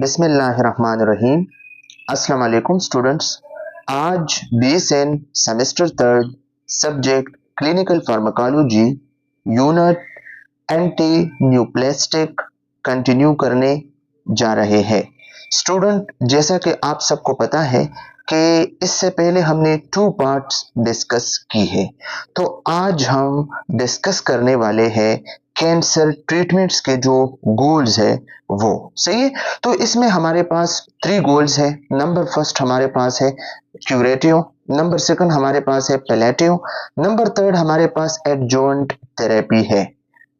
बिस्मिल्लाहिर्रहमानिर्रहीम। अस्सलाम वालेकुम स्टूडेंट्स। आज BSN semester third subject clinical pharmacology unit anti neoplastic continue करने जा रहे हैं। स्टूडेंट, जैसा कि आप सबको पता है कि इससे पहले हमने 2 पार्ट्स डिस्कस की है, तो आज हम डिस्कस करने वाले हैं कैंसर ट्रीटमेंट्स के जो गोल्स है वो। सही है, तो इसमें हमारे पास 3 गोल्स है। नंबर फर्स्ट हमारे पास है क्यूरेटिव, नंबर सेकंड हमारे पास है पैलेटिव, नंबर थर्ड हमारे पास एडजुवेंट थेरेपी है।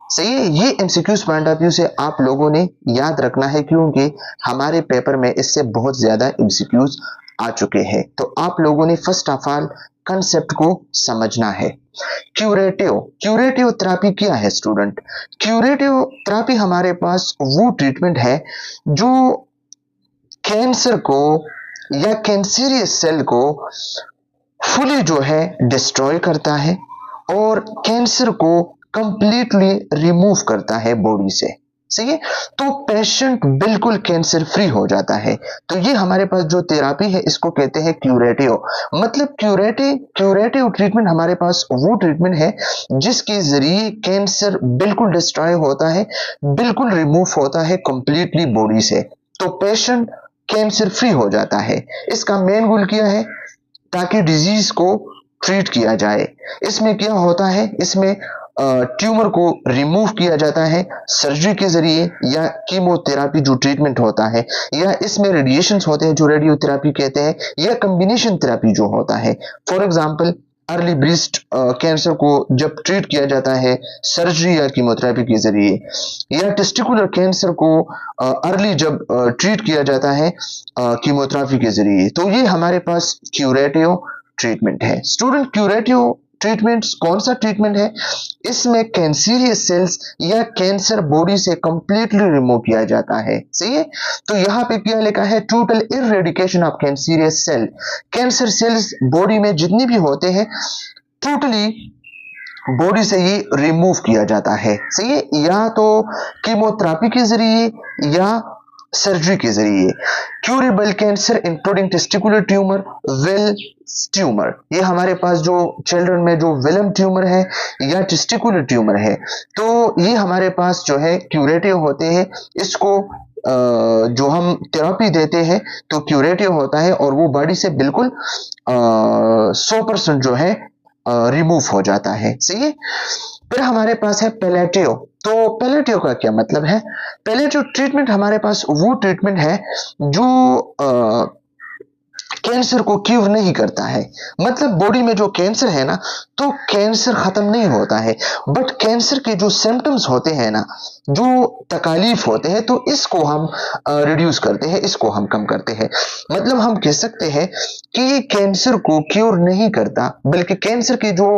सही है, ये एमसीक्यूज पॉइंट ऑफ व्यू से आप लोगों ने याद रखना है, क्योंकि हमारे पेपर में इससे बहुत ज्यादा एमसीक्यूज आ चुके हैं। तो आप लोगों ने फर्स्ट ऑफ ऑल कंसेप्ट को समझना है। क्यूरेटिव थेरेपी क्या है स्टूडेंट? क्यूरेटिव थेरेपी हमारे पास वो ट्रीटमेंट है जो कैंसर को या कैंसरियस सेल को फुली जो है डिस्ट्रॉय करता है और कैंसर को कंप्लीटली रिमूव करता है बॉडी से। सही है, तो पेशेंट बिल्कुल कैंसर फ्री हो जाता है। तो ये हमारे पास जो थेरेपी है इसको कहते हैं क्यूरेटिव। मतलब क्यूरेटिव ट्रीटमेंट हमारे पास वो ट्रीटमेंट है जिसके जरिए कैंसर बिल्कुल डिस्ट्रॉय होता है, बिल्कुल रिमूव होता है कंप्लीटली बॉडी से, तो पेशेंट कैंसर फ्री हो जाता है। इसका मेन गोल क्या है? ताकि डिजीज को ट्रीट किया जाए। इसमें क्या होता है, इसमें ट्यूमर को रिमूव किया जाता है सर्जरी के जरिए, या कीमोथेरेपी जो ट्रीटमेंट होता है, या इसमें रेडिएशंस होते हैं जो रेडियोथेरेपी कहते हैं, या कॉम्बिनेशन थेरेपी जो होता है। For example early breast cancer को जब ट्रीट किया जाता है सर्जरी या कीमोथेरेपी के जरिए, या टेस्टिकुलर कैंसर को अर्ली जब ट्रीट किया जाता है कीमोथेरेपी के जरिए, तो ये हमारे पास क्यूरेटिव ट्रीटमेंट है। स्टूडेंट, क्यूरेटिव ट्रीटमेंट्स कौन सा ट्रीटमेंट है? इसमें कैंसरियस सेल्स या कैंसर बॉडी से कंप्लीटली रिमूव किया जाता है। सही है, तो यहाँ पे क्या लिखा है? Total eradication of cancerous cell. Cancer cells body में जितनी भी होते हैं टोटली बॉडी से ये रिमूव किया जाता है। सही है, या तो कीमोथेरेपी के जरिए या सर्जरी के जरिए। Curable cancer including testicular tumour, well tumour, ये हमारे पास जो चिल्ड्रन में जो वेलम ट्यूमर है या टेस्टिकुलर ट्यूमर है, तो ये हमारे पास जो है क्यूरेटिव होते हैं। इसको जो हम थेरेपी देते हैं तो क्यूरेटिव होता है और वो बॉडी से बिल्कुल 100% जो है रिमूव हो जाता है। सही है, फिर हमारे पास है पैलेटिव। तो पैलेटिव का क्या मतलब है? पैलेटिव ट्रीटमेंट हमारे पास वो ट्रीटमेंट है जो कैंसर को क्यूर नहीं करता है। मतलब बॉडी में जो कैंसर है ना, तो कैंसर खत्म नहीं होता है, बट कैंसर के जो सिम्टम्स होते हैं ना, जो तकालीफ होते हैं, तो इसको हम रिड्यूस करते हैं, इसको हम कम करते हैं। मतलब हम कह सकते हैं कि ये कैंसर को क्योर नहीं करता, बल्कि कैंसर के जो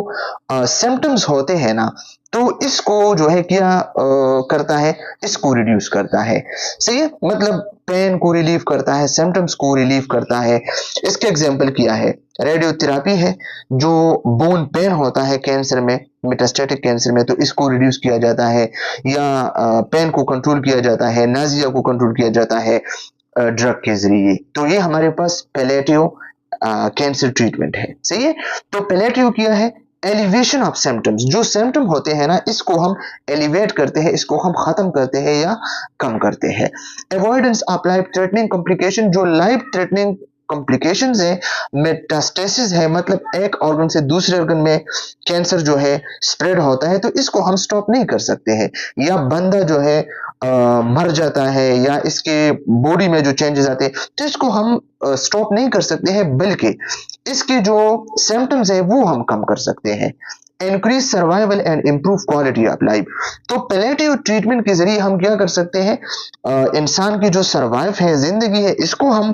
सिम्टम्स होते हैं ना, तो इसको जो है क्या करता है, इसको रिड्यूस करता है। सही है, मतलब पेन को रिलीव करता है, सिम्टम्स को रिलीव करता है। इसके एग्जांपल क्या है? रेडियोथेरेपी है, जो बोन पेन होता है कैंसर में, मेटास्टेटिक कैंसर में, तो इसको रिड्यूस किया जाता है, या पेन को कंट्रोल किया जाता है, नाजिया को कंट्रोल किया जाता है ड्रग के जरिए। तो ये हमारे पास पैलेटिव कैंसर ट्रीटमेंट है। सही है, तो पैलेटिव क्या है? Elevation of symptoms. जो सिम्टम होते हैं ना, इसको हम एलिवेट करते हैं, इसको हम खत्म करते हैं या कम करते हैं। Avoidance of life threatening complication. जो लाइफ थ्रेटनिंग कॉम्प्लिकेशंस है, मेटास्टेसिस है, मतलब एक ऑर्गन से दूसरे ऑर्गन में कैंसर जो है स्प्रेड होता है, तो इसको हम स्टॉप नहीं कर सकते हैं। या बंदा जो है मर जाता है, या इसके बॉडी में जो चेंजेस आते हैं, तो इसको हम स्टॉप नहीं कर सकते हैं, बल्कि इसके जो सिम्टम्स है वो हम कम कर सकते हैं। Increase survival and improve quality of life. तो पैलेटिव ट्रीटमेंट के जरिए हम क्या कर सकते हैं? इंसान की जो सर्वाइव है, जिंदगी है, इसको हम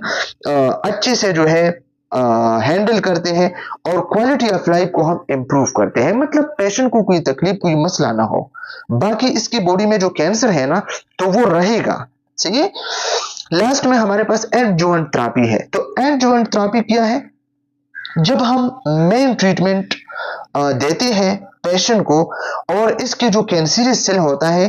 अच्छे से जो है हैंडल करते हैं और क्वालिटी ऑफ लाइफ को हम इंप्रूव करते हैं। मतलब पेशेंट को कोई तकलीफ, कोई मसला ना हो। बाकी इसकी बॉडी में जो कैंसर है ना, तो वो रहेगा। सही है, लास्ट में हमारे पास एडजुवेंट थेरेपी है। तो एडजुवेंट थेरेपी क्या है? जब हम मेन ट्रीटमेंट देते हैं पेशेंट को और इसके जो कैंसरियस सेल होता है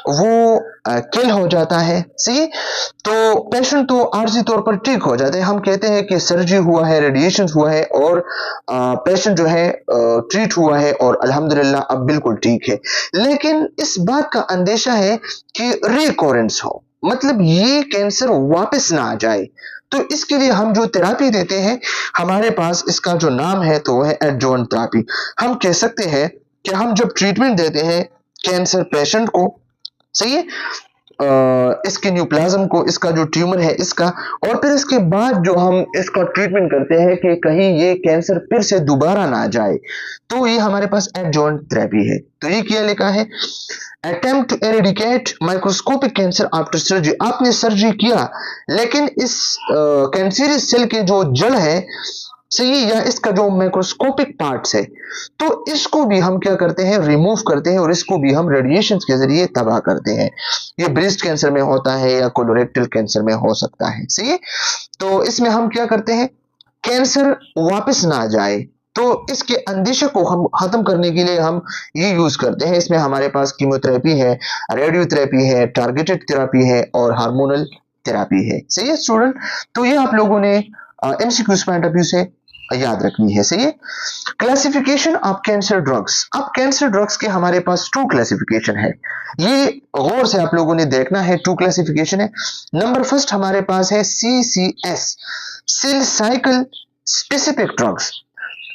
वो किल हो जाता है। सही, तो पेशेंट तो आर्जी तौर पर ठीक हो जाते हैं। हम कहते हैं कि सर्जरी हुआ है, रेडिएशन हुआ है और पेशेंट जो है ट्रीट हुआ है और अल्हम्दुलिल्लाह अब बिल्कुल ठीक है। लेकिन इस बात का अंदेशा है कि रिकरेंस हो, मतलब ये कैंसर वापस ना आ जाए। तो इसके लिए हम जो थेरापी देते हैं, हमारे पास इसका जो नाम है तो वह है एडजुवेंट थेरापी। हम कह सकते हैं कि हम जब ट्रीटमेंट देते हैं कैंसर पेशेंट को, सही है, इसके न्यूप्लाज्म को, इसका जो ट्यूमर है इसका, और फिर इसके बाद जो हम इसका ट्रीटमेंट करते हैं कि कहीं ये कैंसर फिर से दोबारा ना जाए, तो ये हमारे पास एडजुवेंट थेरेपी है। तो ये क्या लिखा है, attempt to eradicate microscopic cancer after surgery. आपने सर्जरी किया लेकिन इस कैंसरियस सेल के जो जड़ है, सही, या इसका जो माइक्रोस्कोपिक पार्ट्स है, तो इसको भी हम क्या करते हैं, रिमूव करते हैं और इसको भी हम रेडिएशन के जरिए तबाह करते हैं। ये ब्रेस्ट कैंसर में होता है या कोलोरेक्टल कैंसर में हो सकता है। सही, तो इसमें हम क्या करते हैं, कैंसर वापस ना जाए, तो इसके अंदेशे को हम खत्म करने के लिए हम ये यूज करते हैं। इसमें हमारे पास कीमोथेरेपी है, रेडियोथेरेपी है, टारगेटेड थेरेपी है और हार्मोनल थेरेपी है। सही है स्टूडेंट, तो ये आप लोगों ने एमसीक्यूज पॉइंट ऑफ व्यू से याद रखनी है। सही है, क्लासिफिकेशन ऑफ कैंसर ड्रग्स। अब कैंसर ड्रग्स के हमारे पास 2 क्लासिफिकेशन है, ये गौर से आप लोगों ने देखना है। 2 क्लासिफिकेशन है। नंबर फर्स्ट हमारे पास है CCS, cell cycle specific drugs.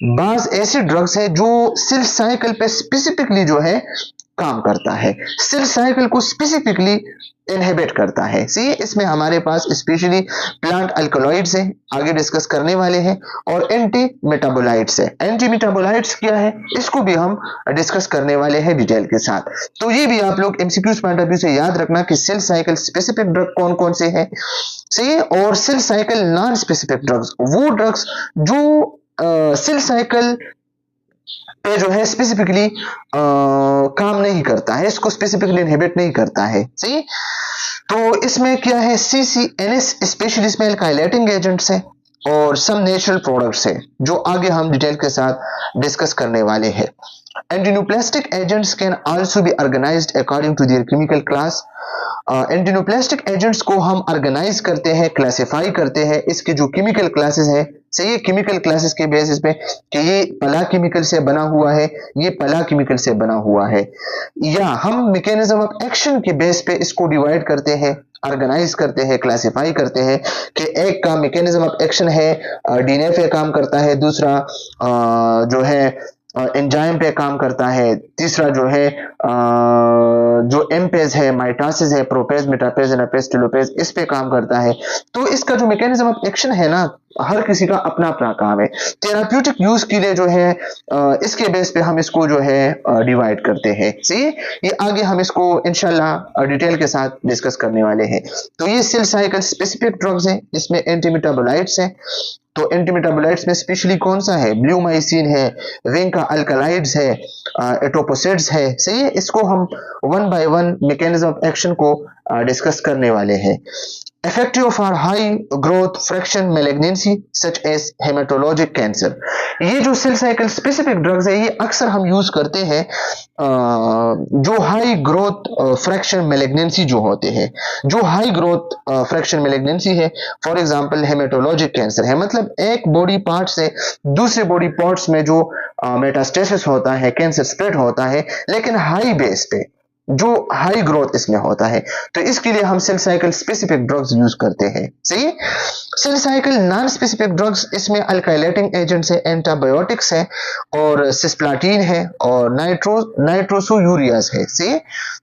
बाज ऐसे ड्रग्स है जो सेल साइकिल पे स्पेसिफिकली जो है काम करता है, सेल साइकिल को स्पेसिफिकली इनहिबिट करता है। सी, इसमें हमारे पास स्पेशली प्लांट अल्कलॉइड्स हैं, आगे डिस्कस करने वाले हैं, और एंटी मेटाबोलाइट्स है। एंटी मेटाबोलाइट्स क्या है, इसको भी हम डिस्कस करने वाले हैं डिटेल के साथ। तो ये भी आप लोग एमसीक्यूज पॉइंट ऑफ व्यू से याद रखना कि सेल साइकिल स्पेसिफिक ड्रग कौन कौन से हैं, सही, और cell cycle non specific drugs, वो ड्रग्स जो सेल साइकिल पे जो है स्पेसिफिकली काम नहीं करता है, इसको स्पेसिफिकली इनहिबिट नहीं करता है। सही, तो इसमें क्या है, CCNS स्पेशली इसमें अल्काइलेटिंग एजेंट्स है और सम नेचुरल प्रोडक्ट्स है जो आगे हम डिटेल के साथ डिस्कस करने वाले हैं। Antineoplastic agents can also be organised according to their chemical class. Antineoplastic agents को हम ऑर्गेनाइज करते हैं, क्लासिफाई करते हैं, इसके जो केमिकल क्लासेस है, सही है, केमिकल क्लासेस के बेसिस पे कि ये पला केमिकल से बना हुआ है, ये पला केमिकल से बना हुआ है, या हम मैकेनिज्म ऑफ एक्शन के बेस पे इसको डिवाइड करते हैं, ऑर्गेनाइज करते हैं, क्लासिफाई करते हैं कि एक का मैकेनिज्म ऑफ एक्शन है डीएनए पे काम करता है, दूसरा जो है एंजाइम पे काम करता है, तीसरा जो है जो एमपेज है, माइटासिस है, प्रोपेज, मेटापेज, एनापेज, टेलोपेज, इस पे काम करता है। तो इसका जो मैकेनिज्म ऑफ एक्शन है ना, हर किसी का अपना अपना काम है। थेराप्यूटिक यूज के लिए जो है इसके बेस पे हम इसको जो है डिवाइड करते हैं। सही, ये आगे हम इसको इंशाल्लाह डिटेल के साथ डिस्कस करने वाले हैं। तो ये सेल साइकिल स्पेसिफिक ड्रग्स हैं, इसमें एंटी मेटाबोलाइट्स हैं। तो एंटी मेटाबोलाइट्स में स्पेशली कौन सा है, ब्लूमाइसिन है, विंका अल्कलाइड्स है, एटोपोसिड्स है। सही है, इसको हम one by one mechanism of action को डिस्कस करने वाले हैं। Effective for high growth fraction malignancy such as hematologic cancer। ये जो सेल साइकिल स्पेसिफिक ड्रग्स है, ये अक्सर हम यूज करते हैं जो हाई ग्रोथ फ्रैक्शन मैलिग्नेंसी जो होते हैं, जो हाई ग्रोथ फ्रैक्शन मैलिग्नेंसी है, फॉर एग्जांपल हेमेटोलॉजिक कैंसर है, मतलब एक बॉडी पार्ट से दूसरे बॉडी पार्ट्स में जो मेटास्टेसिस होता है, कैंसर स्प्रेड होता है, लेकिन हाई बेस पे जो हाई ग्रोथ इसमें होता है, तो इसके लिए हम cell cycle specific drugs use करते हैं। सही, cell cycle non specific drugs, इसमें अल्काइलेटिंग एजेंट्स है, एंटीबायोटिक्स है, और सिस्प्लाटिन है, और नाइट्रोसोयूरियाज है। सही,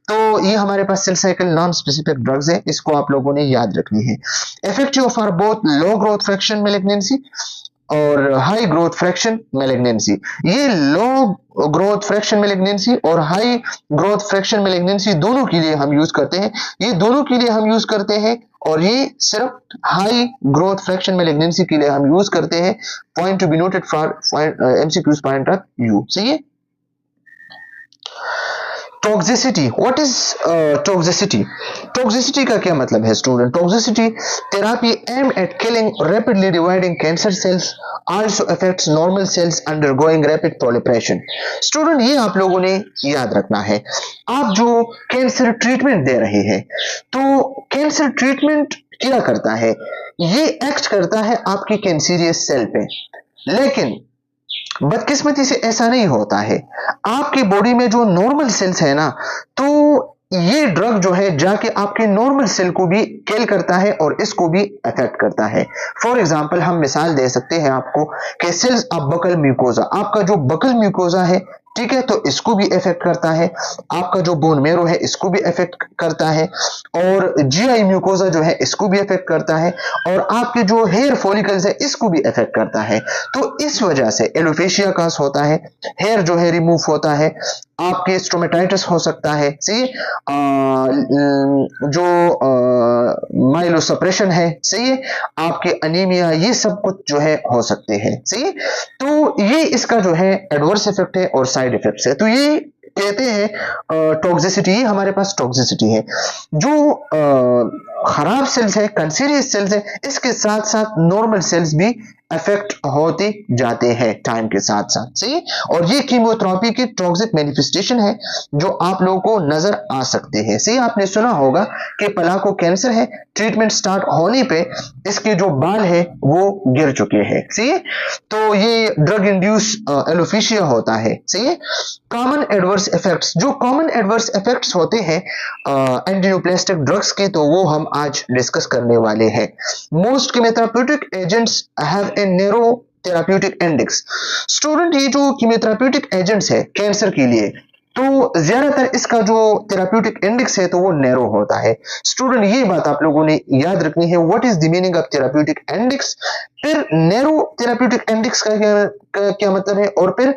तो ये हमारे पास cell cycle non specific drugs है, इसको आप लोगों ने याद रखनी है। Effective for both low growth fraction malignancy और हाई ग्रोथ फ्रैक्शन मैलिग्नेंसी। ये लो ग्रोथ फ्रैक्शन मैलिग्नेंसी और हाई ग्रोथ फ्रैक्शन मैलिग्नेंसी दोनों के लिए हम यूज करते हैं, ये दोनों के लिए हम यूज करते हैं, और ये सिर्फ हाई ग्रोथ फ्रैक्शन मैलिग्नेंसी के लिए हम यूज करते हैं। Point to be noted for MCQs point of view. सही है, toxicity, what is toxicity? Toxicity का क्या मतलब है student? Toxicity therapy aim at killing rapidly dividing cancer cells also affects normal cells undergoing rapid proliferation. Student ये आप लोगों ने याद रखना है, आप जो कैंसर ट्रीटमेंट दे रहे हैं, तो कैंसर ट्रीटमेंट क्या करता है? ये एक्ट करता है आपकी कैंसरियस सेल पे, लेकिन बदकिस्मती से ऐसा नहीं होता है। आपकी बॉडी में जो नॉर्मल सेल्स है ना, तो ये ड्रग जो है जाके आपके नॉर्मल सेल को भी किल करता है और इसको भी अफेक्ट करता है। फॉर एग्जांपल हम मिसाल दे सकते हैं आपको कि सेल्स ऑफ बकल म्यूकोजा, आपका जो बकल म्यूकोजा है, ठीक है, तो इसको भी इफेक्ट करता है। आपका जो बोन मेरो है इसको भी इफेक्ट करता है, और जीआई म्यूकोजा जो है इसको भी इफेक्ट करता है, और आपके जो हेयर फॉलिकल्स है इसको भी इफेक्ट करता है। तो इस वजह से एलोपेशिया कास होता है, हेयर जो है रिमूव होता है, आपके स्टोमेटाइटिस हो सकता है, सही, जो माइलोसप्रेशन है, सही है, आपके अनीमिया, ये सब कुछ जो है हो सकते हैं, सही। तो ये इसका जो है एडवर्स इफेक्ट है और साइड इफेक्ट्स है। तो ये कहते हैं टॉक्सिसिटी, ये हमारे पास टॉक्सिसिटी है। जो खराब सेल्स है, कैंसरियस सेल्स है, इसके साथ साथ नॉर्मल सेल्स भी अफेक्ट होते जाते हैं टाइम के साथ साथ, सही। और ये कीमोथेरेपी की टॉक्सिक मैनिफेस्टेशन है जो आप लोगों को नजर आ सकते हैं, सही। आपने सुना होगा कि पलाको कैंसर है, ट्रीटमेंट स्टार्ट होने पे इसके जो बाल है वो गिर चुके हैं, सही। तो ये ड्रग इंड्यूस एलोपेशिया होता है, सही। कॉमन एडवर्स इफेक्ट्स, जो कॉमन एडवर्स इफेक्ट्स होते हैं एंटीन्यूप्लास्टिक ड्रग्स के, तो वो हम आज डिस्कस करने वाले हैं। Most chemotherapeutic agents have a narrow therapeutic index. Student ये जो कीमोथेरेप्यूटिक एजेंट्स है कैंसर के लिए, तो ज्यादातर इसका जो थेरेप्यूटिक इंडेक्स है तो वो नैरो होता है। स्टूडेंट ये बात आप लोगों ने याद रखनी है, what is the meaning of therapeutic index, फिर नैरो थेरेप्यूटिक इंडेक्स का क्या मतलब है, और फिर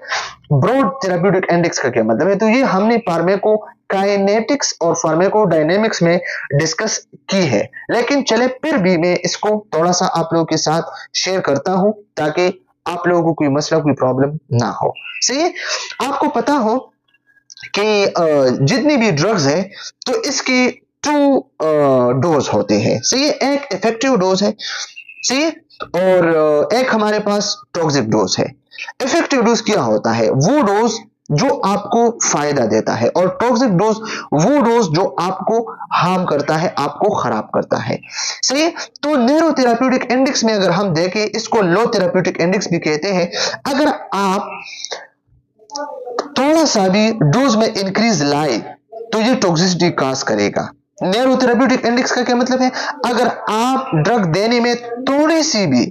ब्रॉड थेरेप्यूटिक इंडेक्स का क्या मतलब है। तो ये हमने फार्मेको काइनेटिक्स और फार्मेकोडायनेमिक्स में डिस्कस की है, लेकिन चले फिर भी मैं इसको थोड़ा सा आप लोगों के साथ शेयर करता हूं ताकि आप लोगों को कोई मसला, कोई प्रॉब्लम ना हो, सही। आपको पता हो कि जितनी भी ड्रग्स है तो इसके 2 डोज होते हैं, सही। एक इफेक्टिव डोज है, सही, और एक हमारे पास टॉक्सिक डोज है। इफेक्टिव डोज क्या होता है? वो डोज जो आपको फायदा देता है, और टॉक्सिक डोज वो डोज जो आपको हार्म करता है, आपको खराब करता है, सही। तो नैरो थेरेप्यूटिक इंडेक्स में अगर हम देखें, इसको लो थेरेप्यूटिक इंडेक्स भी कहते हैं। अगर आप थोड़ा सा भी डोज में इंक्रीज लाए तो ये टॉक्सिसिटी काज करेगा। नैरो थेरेप्यूटिक इंडेक्स का क्या मतलब है? अगर आप ड्रग देने में थोड़ी सी भी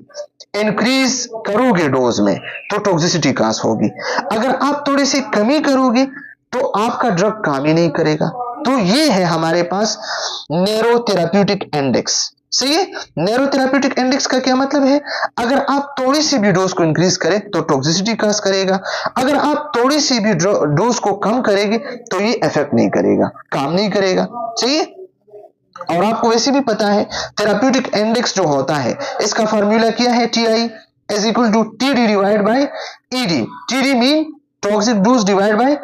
इंक्रीज करोगे डोज में तो टॉक्सिसिटी काज होगी। अगर आप थोड़ी सी कमी करोगे तो आपका ड्रग काम ही नहीं करेगा। तो ये है हमारे पास नैरो थेरेप्यूटिक इंडेक्स, सही है। नैरो थेरेप्यूटिक इंडेक्स का क्या मतलब है? अगर आप थोड़ी सी भी डोज को इंक्रीज करें तो टॉक्सिसिटी काज करेगा, अगर आप थोड़ी सी भी डोज को कम करेंगे तो ये इफेक्ट नहीं करेगा, काम नहीं करेगा, सही है। और आपको वैसे भी पता है थेरेप्यूटिक इंडेक्स जो होता है इसका फार्मूला क्या है? TI is equal to TD divide by ED। TD mean toxic dose divide by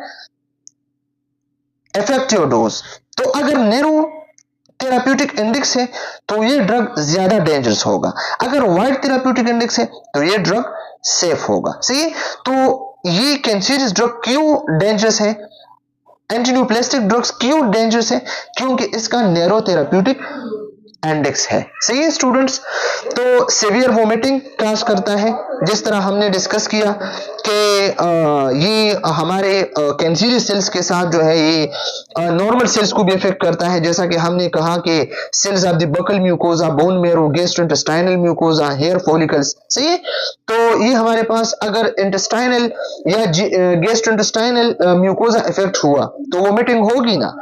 effective dose. तो अगर नैरो थेरेप्यूटिक इंडेक्स है तो ये ड्रग ज्यादा डेंजरस होगा, अगर वाइड थेरेप्यूटिक इंडेक्स है तो ये ड्रग सेफ होगा, सही। तो ये कैंसरियस ड्रग क्यों डेंजरस है, एंटीन्यूप्लास्टिक ड्रग्स क्यों डेंजरस है? क्योंकि इसका नैरो थेरेप्यूटिक इंडेक्स है, सही है स्टूडेंट्स। तो सीवियर वोमिटिंग काज करता है, जिस तरह हमने डिस्कस किया कि ये हमारे कैंसरियस सेल्स के साथ जो है ये नॉर्मल सेल्स को भी इफेक्ट करता है, जैसा कि हमने कहा कि cells of the buccal mucosa, bone marrow, gastrointestinal mucosa, hair follicles, सही है। तो ये हमारे पास अगर इंटेस्टाइनल या गैस्ट्रोइंटेस्टाइनल म्यूकोजा इफेक्ट हुआ तो वोमिटिंग होगी ना,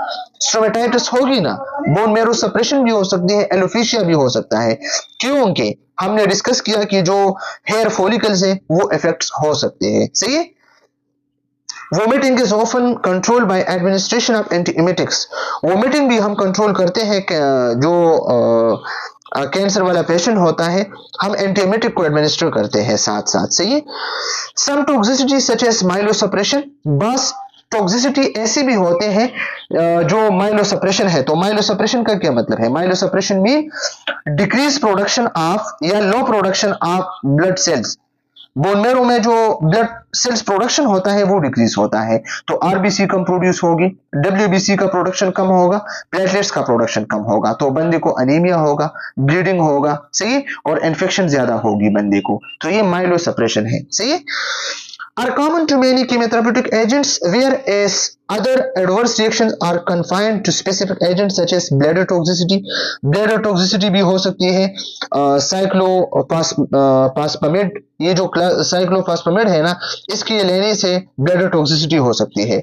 स्टोमेटाइटिस होगी ना, बोन मेरो सप्रेशन भी हो सकती है, एलोपेशिया भी हो सकता है, क्योंकि हमने डिस्कस किया कि जो हेयर फॉलिकल्स है वो इफेक्ट्स हो सकते हैं, सही है। Vomiting is often control by administration of एंटीएमेटिक्स। Vomiting भी हम कंट्रोल करते हैं, जो कैंसर वाला पेशेंट होता है हम एंटीएमेटिक को एडमिनिस्टर करते हैं साथ साथ, सही है। सम टॉक्सिसिटी सच एज माइलोसप्रेशन, बस टॉक्सिसिटी ऐसे भी होते हैं जो माइलोसप्रेशन है। तो माइलोसप्रेशन का क्या मतलब है? Myelosuppression mean decrease production of या low production of blood cells. Bone marrow में जो ब्लड सेल्स प्रोडक्शन होता है वो डिक्रीज होता है, तो आरबीसी कम प्रोड्यूस होगी, डब्ल्यूबीसी का प्रोडक्शन कम होगा, प्लेटलेट्स का प्रोडक्शन कम होगा, तो बंदे को अनीमिया होगा, ब्लीडिंग होगा, सही, और इन्फेक्शन ज्यादा होगी बंदे को। तो ये माइलोसप्रेशन है, सही। Are common to many chemotherapeutic agents, whereas other adverse reactions are confined to specific agents such as bladder toxicity. Bladder toxicity भी हो सकती है। साइक्लोफॉस्फेमेड, ये जो साइक्लोफॉस्फेमेड है ना, इसके लेने से ब्लैडर टॉक्सिसिटी हो सकती है।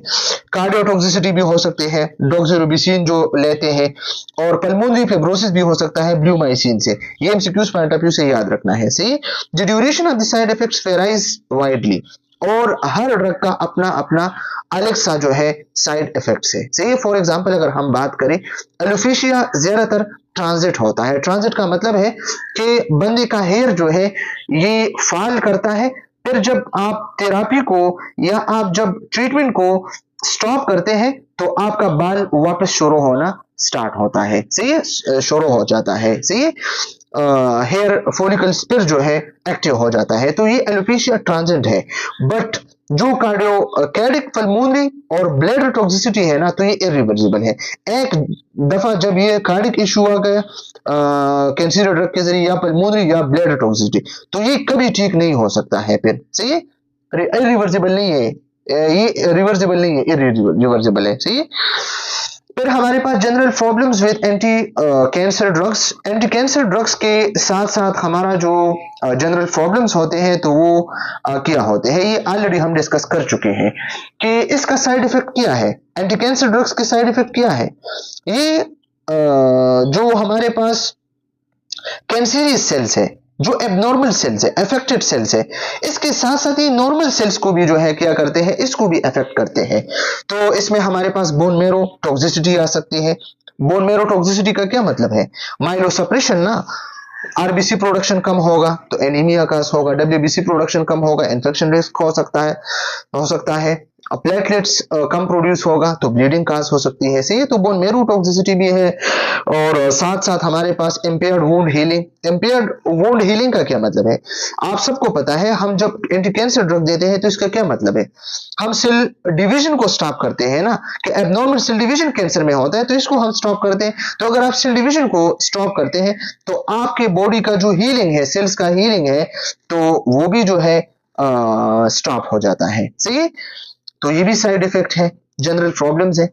कार्डियोटॉक्सिसिटी भी हो सकती है, डॉक्सिरूबिसिन जो लेते हैं, और पल्मोनरी फिब्रोसिस भी हो सकता है ब्लूमाइसिन से। ये एमसीक्यूज पॉइंट ऑफ व्यू से याद रखना है, सही। The duration of the side effects varies widely, और हर ड्रग का अपना अपना अलग सा जो है साइड इफेक्ट्स है, सही। फॉर एग्जांपल अगर हम बात करें, एलोपेशिया ज्यादातर ट्रांजिट होता है। ट्रांजिट का मतलब है कि बंदे का हेयर जो है ये फॉल करता है, फिर जब आप थेरापी को या आप जब ट्रीटमेंट को स्टॉप करते हैं तो आपका बाल वापस शुरू होना स्टार्ट होता है, सही, शुरू हो जाता है, सही। हेयर फॉलिकल्स फिर जो है एक्टिव हो जाता है, तो ये एलोपेशिया ट्रांजिएंट है। बट जो कार्डियक पल्मोनरी और ब्लैडर टॉक्सिसिटी है ना, तो ये इरिवर्सिबल है। एक दफा जब ये कार्डियक इशू आ गया कैंसर ड्रग के जरिए या पल्मोनरी या ब्लैडर टॉक्सिसिटी, तो ये कभी ठीक नहीं हो सकता है फिर, सही है। इरिवर्सिबल नहीं है ये, रिवर्सिबल नहीं है, इरिवर्सिबल है, सही है। फिर हमारे पास general problems with anti cancer drugs. Anti cancer drugs के साथ साथ हमारा जो जनरल प्रॉब्लम्स होते हैं तो वो क्या होते हैं, ये ऑलरेडी हम डिस्कस कर चुके हैं कि इसका साइड इफेक्ट क्या है। एंटी कैंसर ड्रग्स के साइड इफेक्ट क्या है? ये जो हमारे पास कैंसरियस सेल्स है, जो एबनॉर्मल सेल्स है, अफेक्टेड सेल्स है, इसके साथ साथ ही नॉर्मल सेल्स को भी जो है क्या करते हैं, इसको भी अफेक्ट करते हैं। तो इसमें हमारे पास बोन मैरो टॉक्सिसिटी आ सकती है। बोन मैरो टॉक्सिसिटी का क्या मतलब है? माइलोसप्रेशन ना, आरबीसी प्रोडक्शन कम होगा तो एनीमिया का होगा, डब्ल्यूबीसी प्रोडक्शन कम होगा, इन्फेक्शन रिस्क हो सकता है। प्लेटलेट्स कम प्रोड्यूस होगा तो ब्लीडिंग काज हो सकती है, सही है। तो बोन मैरो टॉक्सिसिटी भी है, और साथ साथ हमारे पास impaired wound healing. Impaired wound healing का क्या मतलब है? आप सबको पता है, हम जब एंटी कैंसर ड्रग देते हैं तो इसका क्या मतलब है? हम सेल डिवीजन को स्टॉप करते हैं ना, कि एबनॉर्मल सेल डिवीजन कैंसर में होता है तो इसको हम स्टॉप करते हैं। तो अगर आप सेल डिवीजन को स्टॉप करते हैं तो आपके बॉडी का जो हीलिंग है, सेल्स का हीलिंग है, तो वो भी जो है स्टॉप हो जाता है, सही है। तो ये भी साइड इफेक्ट है, जनरल प्रॉब्लम्स है।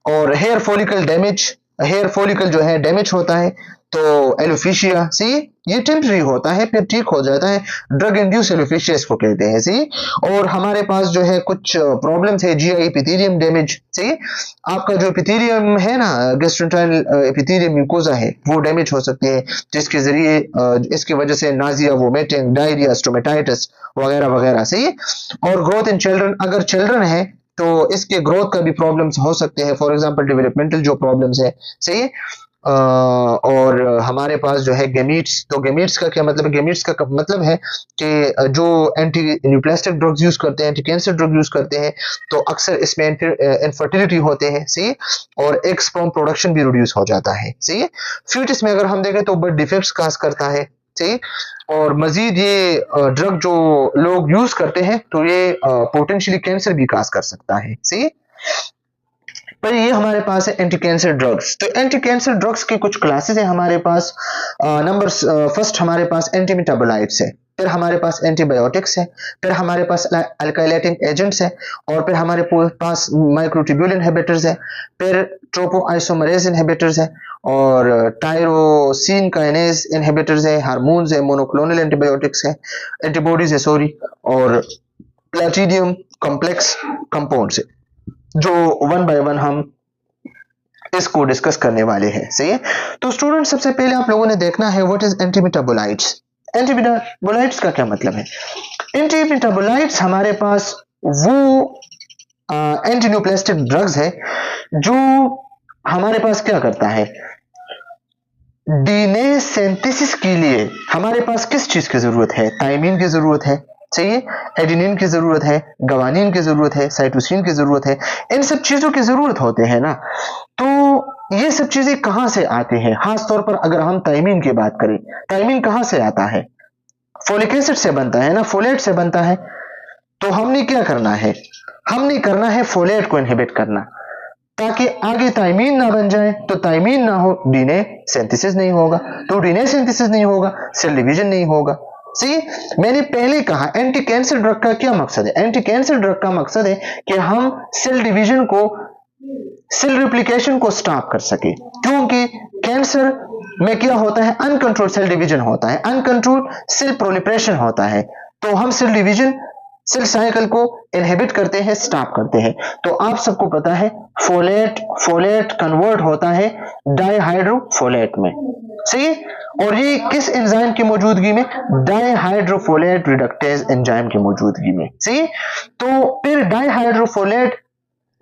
और hair follicle damage, hair follicle जो है डैमेज होता है, तो एलोपेशिया, सी, ये टेम्पररी होता है फिर ठीक हो जाता है, ड्रग इंड्यूस एलोपेशिया इसको कहते हैं, सी। और हमारे पास जो है कुछ प्रॉब्लम्स है, जीआई एपिथेलियम डैमेज, सी, आपका जो एपिथेलियम है ना, गैस्ट्रोइंटेस्टाइनल एपिथेलियम म्यूकोसा है, वो डैमेज हो सकती है, जिसके जरिए इसकी वजह से नाजिया, वोमिटिंग, डायरिया, स्टोमेटाइटिस वगैरह वगैरह, सही है। और ग्रोथ इन चिल्ड्रन, अगर चिल्ड्रन है तो इसके ग्रोथ का भी प्रॉब्लम्स हो सकते हैं, फॉर एग्जांपल डेवलपमेंटल जो प्रॉब्लम्स है, सही है। और हमारे पास जो है गेमीट्स, तो गेमीट्स का क्या मतलब है? गेमीट्स का मतलब है कि जो एंटी न्यूप्लास्टिक ड्रग्स यूज करते हैं, एंटी कैंसर ड्रग यूज करते हैं, तो अक्सर इसमें इनफर्टिलिटी होते हैं, सही है, और एग स्पर्म प्रोडक्शन भी रिड्यूस हो जाता है, सही है। फ्यूटस में अगर हम देखें तो बर्थ डिफेक्ट्स काज करता है, सही। और मजीद ये ड्रग जो लोग यूज करते हैं तो ये पोटेंशियली कैंसर भी काज कर सकता है, सही है। पर ये हमारे पास है एंटी कैंसर ड्रग्स। तो एंटी कैंसर ड्रग्स की कुछ क्लासेस है हमारे पास। नंबर फर्स्ट हमारे पास एंटी मेटाबोलाइट्स है, फिर हमारे पास एंटीबायोटिक्स है, फिर हमारे पास अल्काइलेटिंग एजेंट्स है, और फिर हमारे पास माइक्रोट्यूब्यूल इनहिबिटर्स है, फिर ट्रोपोआइसोमरेज इनहिबिटर्स है, और टायरोसिन काइनेज इनहिबिटर्स है, हार्मोन्स है, मोनोक्लोनल एंटीबायोटिक्स है, एंटीबॉडीज है, सॉरी, और प्लैटिडियम कॉम्प्लेक्स कंपाउंड्स है, जो वन बाय वन हम इसको डिस्कस करने वाले हैं, सही है। तो स्टूडेंट, सबसे पहले आप लोगों ने देखना है what is anti metabolites. Anti metabolites का क्या मतलब है? एंटी मेटाबोलाइट्स हमारे पास वो एंटी न्यूप्लास्टिक ड्रग्स है जो हमारे पास क्या करता है, डीएनए सिंथेसिस के लिए हमारे पास किस चीज की जरूरत है? थायमीन की जरूरत है, सही है, एडेनिन की जरूरत है, गवानीन की जरूरत है, साइटोसिन की जरूरत है, इन सब चीजों की जरूरत होते हैं ना। तो ये सब चीजें कहां से आती हैं? खास तौर पर अगर हम थायमीन की बात करें, थायमीन कहां से आता है? फोलिक एसिड से बनता है ना, फोलेट से बनता है। तो हमने क्या करना है? हमने करना है फोलेट को इनहिबिट करना, ताकि आगे थायमीन ना बन जाए। तो थायमीन ना हो, डीएनए सिंथेसिस नहीं होगा, तो डीएनए सिंथेसिस नहीं होगा, सेल डिवीजन नहीं होगा। सी, मैंने पहले कहा एंटी कैंसर ड्रग का क्या मकसद है? एंटी कैंसर ड्रग का मकसद है कि हम सेल डिवीजन को, सेल रिप्लिकेशन को स्टॉप कर सके, क्योंकि कैंसर में क्या होता है? अनकंट्रोल्ड सेल डिवीजन होता है, अनकंट्रोल्ड सेल प्रोलिफरेशन होता है। तो हम सेल डिवीजन, सेल साइकिल को इनहिबिट करते हैं, स्टॉप करते हैं। तो आप सबको पता है फोलेट कन्वर्ट होता है डाइहाइड्रोफोलेट में, सही। और ये किस एंजाइम की मौजूदगी में? डाइहाइड्रोफोलेट रिडक्टेज एंजाइम की मौजूदगी में, सही। तो फिर डाइहाइड्रोफोलेट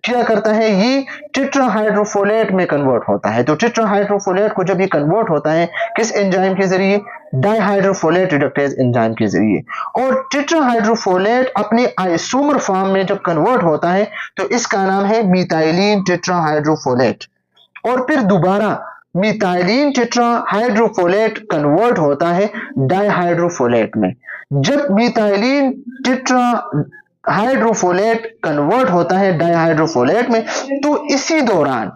क्या करता है? ये टेट्राहाइड्रोफोलेट में कन्वर्ट होता है। तो टेट्राहाइड्रोफोलेट को जब ये कन्वर्ट होता है किस एंजाइम के जरिए? डाइहाइड्रोफोलेट रिडक्टेज एंजाइम के जरिए। और टेट्राहाइड्रोफोलेट अपने आइसोमर फॉर्म में जब कन्वर्ट होता है तो इसका नाम है मिथाइलिन टेट्राहाइड्रोफोलेट। और फिर दोबारा मिथाइलिन टेट्राहाइड्रोफोलेट कन्वर्ट होता है डाइहाइड्रोफोलेट में। जब मिथाइलिन टेट्राहाइड्रोफोलेट कन्वर्ट होता है डाइहाइड्रोफोलेट में, तो इसी दौरान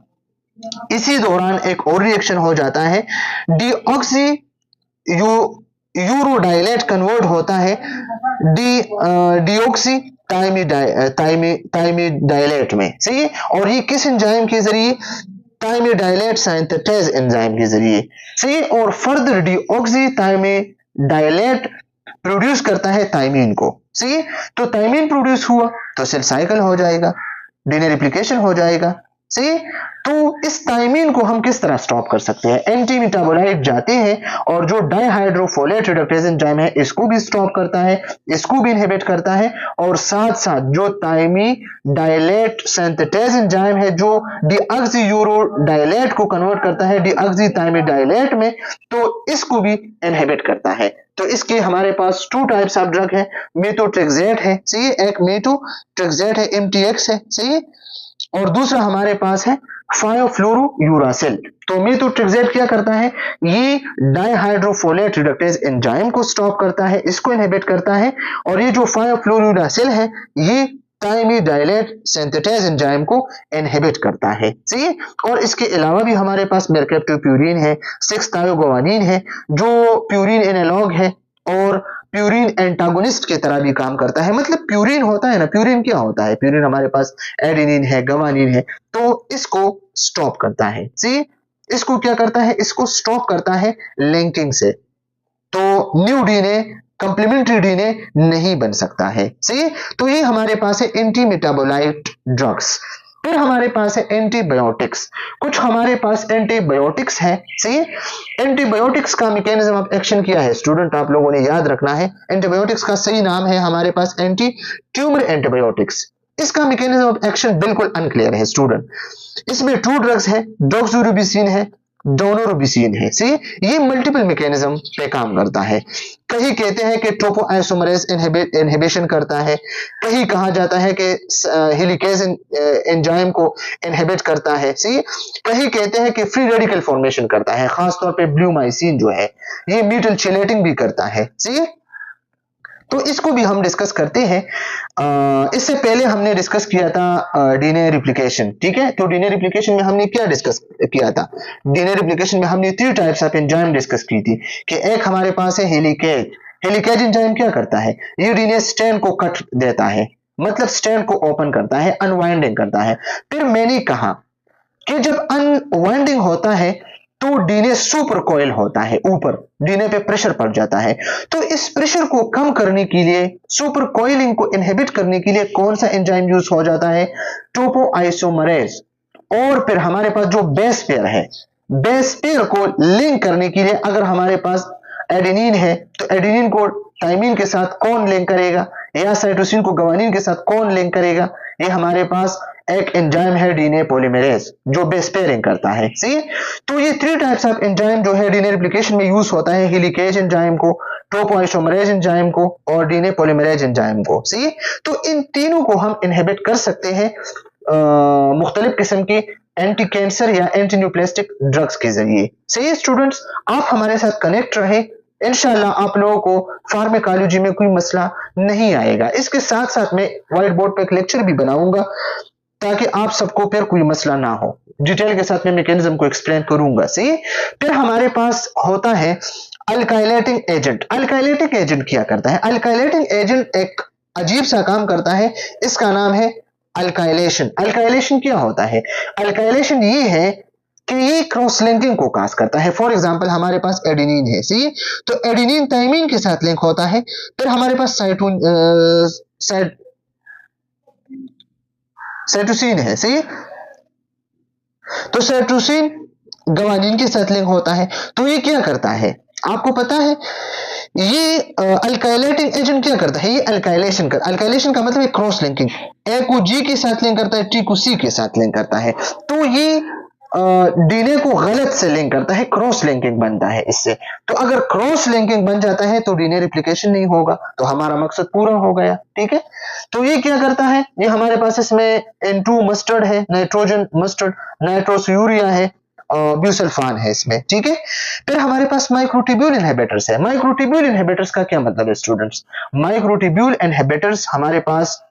एक और रिएक्शन हो जाता है, डीऑक्सी यूरोडाइलेट कन्वर्ट होता है डीऑक्सी थाइमिडाइलेट में, सही है। और ये किस एंजाइम के जरिए? थाइमिडाइलेट सिंथेटेज एंजाइम के जरिए, सही। और फर्दर डीऑक्सी थाइमिडाइलेट प्रोड्यूस करता है थायमीन को, सही। तो थायमीन प्रोड्यूस हुआ तो सेल साइकिल हो जाएगा, डीएनए रिप्लिकेशन हो जाएगा, सही। तो इस थायमीन को हम किस तरह स्टॉप कर सकते हैं? एंटी मेटाबोलाइट जाते हैं और जो डाइहाइड्रोफोलेट रिडक्टेज एंजाइम है इसको भी स्टॉप करता है, इसको भी इनहिबिट करता है। और साथ साथ जो थाइमिडाइलेट सिंथेटेज एंजाइम है जो डीऑक्सीयूरोडाइलेट को कन्वर्ट करता है डीऑक्सीथाइमिडाइलेट में, तो इसको भी इनहिबिट करता है। तो इसके हमारे पास 2 टाइप्स ऑफ ड्रग है, मेथोट्रेक्सेट है, सही। एक मेथोट्रेक्सेट है, MTX है, सही। और दूसरा हमारे पास है फायोफ्लोरोयूरासिल। तो मेथोट्रेक्सेट क्या करता है? ये डाइहाइड्रोफोलेट रिडक्टेज एंजाइम को स्टॉप करता है, इसको इनहिबिट करता है। और ये जो फायोफ्लोरोयूरासिल है ये थाइमिडाइलेट सिंथेटेज एंजाइम को इनहिबिट करता है, सही। और इसके अलावा भी हमारे पास मेरकेप्टोप्यूरिन है, 6-थायोगोवानिन है जो प्यूरिन एनालॉग है और प्यूरिन एंटागोनिस्ट की तरह भी काम करता है। मतलब प्यूरिन होता है ना, प्यूरिन क्या होता है? प्यूरिन हमारे पास एडेनिन है, गवानिन है, तो इसको स्टॉप करता है, सी। इसको क्या करता है? इसको स्टॉप करता है लिंकिंग से। तो न्यू डीएनए, कंप्लीमेंट्री डीएनए नहीं बन सकता है, सही। तो ये हमारे पास है एंटी मेटाबोलाइट ड्रग्स। फिर हमारे पास है एंटीबायोटिक्स। कुछ हमारे पास एंटीबायोटिक्स है, सही। एंटीबायोटिक्स का मैकेनिज्म ऑफ एक्शन क्या है स्टूडेंट? आप लोगों ने याद रखना है। एंटीबायोटिक्स का सही नाम है हमारे पास एंटी ट्यूमर एंटीबायोटिक्स। इसका मैकेनिज्म ऑफ एक्शन बिल्कुल अनक्लियर है स्टूडेंट। इसमें 2 ड्रग्स है, डॉक्सोरिबोसिन है, डोनोरोबिसिन है, सी। ये मल्टीपल मैकेनिज्म पे काम करता है। कहीं कहते हैं कि टोपोआइसोमरेज इनहिबिशन करता है, कहीं कहा जाता है कि हेलिकेज एंजाइम को इनहिबिट करता है, सी। कहीं कहते हैं कि फ्री रेडिकल फॉर्मेशन करता है, खासतौर पे ब्लूमाइसिन जो है ये म्यूटल चेलेटिंग भी करता है, सी। तो इसको भी हम डिस्कस करते हैं। इससे पहले हमने डिस्कस किया था डीएनए रिप्लिकेशन, ठीक है। तो डीएनए रिप्लिकेशन में हमने क्या डिस्कस किया था? डीएनए रिप्लिकेशन में हमने 3 टाइप्स ऑफ एंजाइम डिस्कस की थी कि एक हमारे पास है हेलिकेज। हेलिकेज एंजाइम क्या करता है? ये डीएनए स्ट्रैंड को कट देता है, मतलब स्ट्रैंड को ओपन करता है, अनवाइंडिंग करता है। फिर मैंने कहा कि जब अनवाइंडिंग होता है तो डीएनए सुपर कॉइल होता है, ऊपर डीएनए पे प्रेशर पड़ जाता है। तो इस प्रेशर को कम करने के लिए, सुपर कॉइलिंग को इनहिबिट करने के लिए कौन सा एंजाइम यूज हो जाता है? टोपोआइसोमरेज। और फिर हमारे पास जो बेस पेयर है, बेस पेयर को लिंक करने के लिए अगर हमारे पास एडेनिन है तो एडेनिन को थायमीन के साथ कौन लिंक करेगा, या साइटोसिन को गवानिन के साथ कौन लिंक करेगा? ये हमारे पास एक एंजाइम है डीएनए पॉलीमरेज जो बेस पेयरिंग करता है, सही है। तो ये 3 टाइप्स ऑफ एंजाइम जो है डीएनए रेप्लिकेशन में यूज होता है, हेलिकेज एंजाइम को, टोपोआइसोमरेज एंजाइम को और डीएनए पॉलीमरेज एंजाइम को, सही है। तो इन तीनों को हम इनहिबिट कर सकते हैं मुख्तलिफ किस्म की एंटी कैंसर या एंटी न्यूप्लास्टिक ड्रग्स के जरिए, सही है। स्टूडेंट्स, आप हमारे साथ कनेक्ट रहे, इंशाल्लाह आप लोगों को फार्माकोलॉजी में कोई मसला नहीं आएगा। इसके साथ साथ मैं व्हाइट बोर्ड पर एक लेक्चर भी बनाऊंगा ताकि आप सबको फिर कोई मसला ना हो, डिटेल के साथ मैं मैकेनिज्म को एक्सप्लेन करूंगा, सही। फिर हमारे पास होता है अल्काइलेटिंग एजेंट। अल्काइलेटिंग एजेंट क्या करता है? अल्काइलेटिंग एजेंट एक अजीब सा काम करता है, इसका नाम है अल्काइलेशन। अल्काइलेशन क्या होता है? अल्काइलेशन ये है कि ये क्रॉस लिंकिंग को काज करता है। फॉर एग्जांपल हमारे पास एडेनिन है, सही है, तो एडेनिन थाइमिन के साथ लिंक होता है। फिर हमारे पास साइटोसिन है, सही है, तो साइटोसिन ग्वानिन के साथ लिंक होता है। तो ये क्या करता है आपको पता है? ये अल्काइलेटिंग एजेंट क्या करता है? ये अल्काइलेशन का मतलब है क्रॉस लिंकिंग। ए को जी के साथ लिंक करता है, टी को सी के साथ लिंक करता है। तो ये डीएनए को गलत से लिंक करता है, क्रॉस लिंकिंग बनता है इससे। तो अगर क्रॉस लिंकिंग बन जाता है तो डीएनए रेप्लिकेशन नहीं होगा, तो हमारा मकसद पूरा हो गया, ठीक है। तो ये क्या करता है? ये हमारे पास इसमें N2 मस्टर्ड है, नाइट्रोजन मस्टर्ड, नाइट्रोस यूरिया है, ब्यूसल्फान है इसमें, ठीक है। फिर हमारे पास माइक्रोट्यूब्यूल इनहिबिटर्स है। माइक्रोट्यूब्यूल इनहिबिटर्स का क्या मतलब है स्टूडेंट्स? माइक्रोट्यूब्यूल इनहिबिटर्स हमारे पास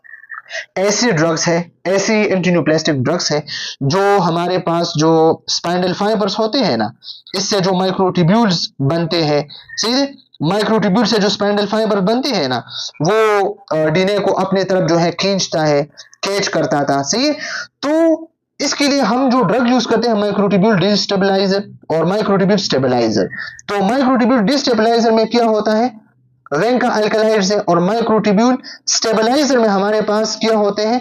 ऐसे ड्रग्स है, ऐसी एंटीन्यूप्लास्टिक ड्रग्स है जो हमारे पास जो स्पाइनल फाइबर्स होते हैं ना, इससे जो माइक्रोट्यूब्यूल्स बनते हैं, सीधे माइक्रोट्यूब्यूल से जो स्पाइनल फाइबर बनते हैं ना, वो डीएनए को अपने तरफ जो है खींचता है, कैच करता था, सही है। तो इसके लिए हम जो ड्रग यूज करते हैं माइक्रोट्यूब्यूल डिस्टेबलाइजर और माइक्रोट्यूब्यूल स्टेबलाइजर। तो माइक्रोट्यूब्यूल डिस्टेबलाइजर में क्या होता है? वेंका अल्कलाइड्स है, और माइक्रोट्यूब्यूल स्टेबलाइजर में हमारे पास क्या होते हैं?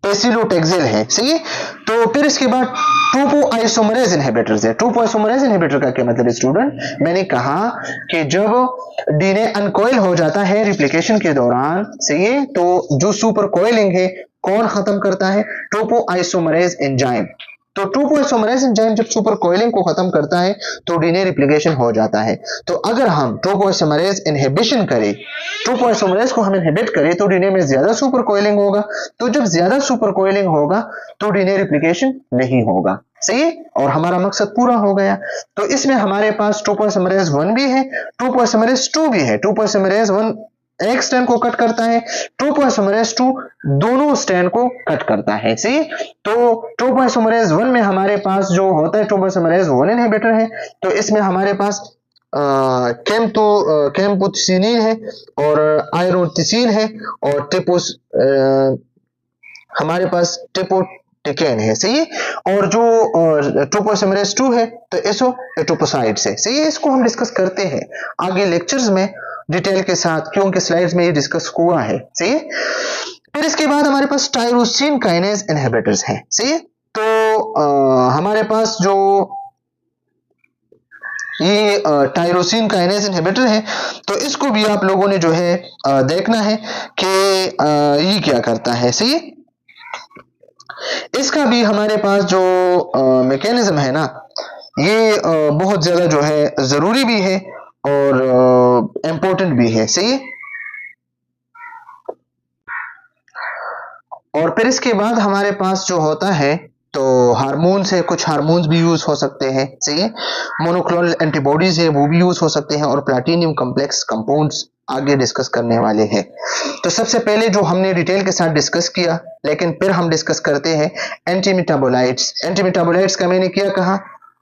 पेसिलोटेक्सेल है, सही है। तो फिर इसके बाद टोपोआइसोमरेज इनहिबिटर्स है। टोपोआइसोमरेज इनहिबिटर का क्या मतलब है स्टूडेंट? मैंने कहा कि जब डीएनए अनकॉइल हो जाता है रिप्लिकेशन के दौरान, सही है, तो जो सुपर कॉइलिंग है कौन खत्म करता है? Topoisomerase enzyme. तो टोपोआइसोमरेज एंजाइम जब सुपर कॉइलिंग को खत्म करता है तो डीएनए रिप्लिकेशन हो जाता है। तो अगर हम टोपोआइसोमरेज इनहिबिशन करें, टोपोआइसोमरेज को हम इनहिबिट करें, तो डीएनए में ज्यादा सुपर कॉइलिंग होगा। तो जब ज्यादा सुपर कॉइलिंग होगा तो डीएनए रिप्लिकेशन नहीं होगा, सही है, और हमारा मकसद पूरा हो गया। तो इसमें हमारे पास टोपोआइसोमरेज 1 भी है, टोपोआइसोमरेज 2 भी है। टोपोआइसोमरेज 1 एक स्ट्रैंड को कट करता है, टोपोआइसोमरेज 2 दोनों स्ट्रैंड को कट करता है, सही। तो टोपोआइसोमरेज 1 में हमारे पास जो होता है टोपोआइसोमरेज 1 इनहिबिटर है, तो इसमें हमारे पास कैम्पोथिसिनिन है और आयरोथिसिन है और हमारे पास टेपोटिकेन है, सही है। और जो टोपोआइसोमरेज 2 है तो एटोपोसाइड्स है, सही है। इसको हम डिस्कस करते हैं आगे लेक्चर्स में डिटेल के साथ, क्योंकि स्लाइड्स में ये डिस्कस हुआ है, सही है। फिर इसके बाद हमारे पास टायरोसिन काइनेज इनहिबिटर्स हैं, सही है। तो हमारे पास जो ये टायरोसिन काइनेज इनहिबिटर है, तो इसको भी आप लोगों ने जो है देखना है कि ये क्या करता है, सही है। इसका भी हमारे पास जो मैकेनिज्म है ना, ये बहुत ज्यादा जो है जरूरी भी है और इंपॉर्टेंट भी है, सही है। और फिर इसके बाद हमारे पास जो होता है तो हार्मोन्स है, कुछ हार्मोन्स भी यूज हो सकते हैं, सही है। मोनोक्लोनल एंटीबॉडीज है, वो भी यूज हो सकते हैं, और प्लैटिनम कॉम्प्लेक्स कंपाउंड्स आगे डिस्कस करने वाले हैं। तो सबसे पहले जो हमने डिटेल के साथ डिस्कस किया, लेकिन फिर हम डिस्कस करते हैं एंटी मेटाबोलाइट्स। एंटी मेटाबोलाइट्स का मैंने क्या कहा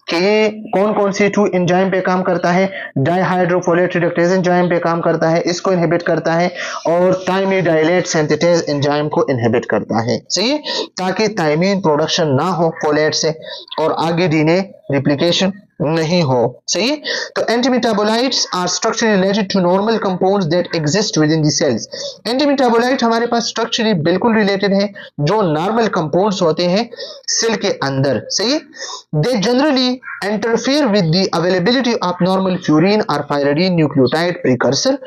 कि ये कौन कौन सी 2 एंजाइम पे काम करता है? डाइहाइड्रोफोलेट रिडक्टेज एंजाइम पे काम करता है, इसको इनहिबिट करता है, और थायमिडाइलेट सिंथेटेज एंजाइम को इनहिबिट करता है, सही है, ताकि थायमीन प्रोडक्शन ना हो फोलेट से और आगे डीएनए रिप्लिकेशन नहीं हो। सही है। तो anti metabolites are structurally related to normal compounds that exist within the cells. Anti metabolite हमारे पास स्ट्रक्चरली बिल्कुल रिलेटेड है जो नॉर्मल कंपाउंड्स होते हैं सेल के अंदर। सही है। They generally interfere with the availability of normal purine और pyrimidine nucleotide precursor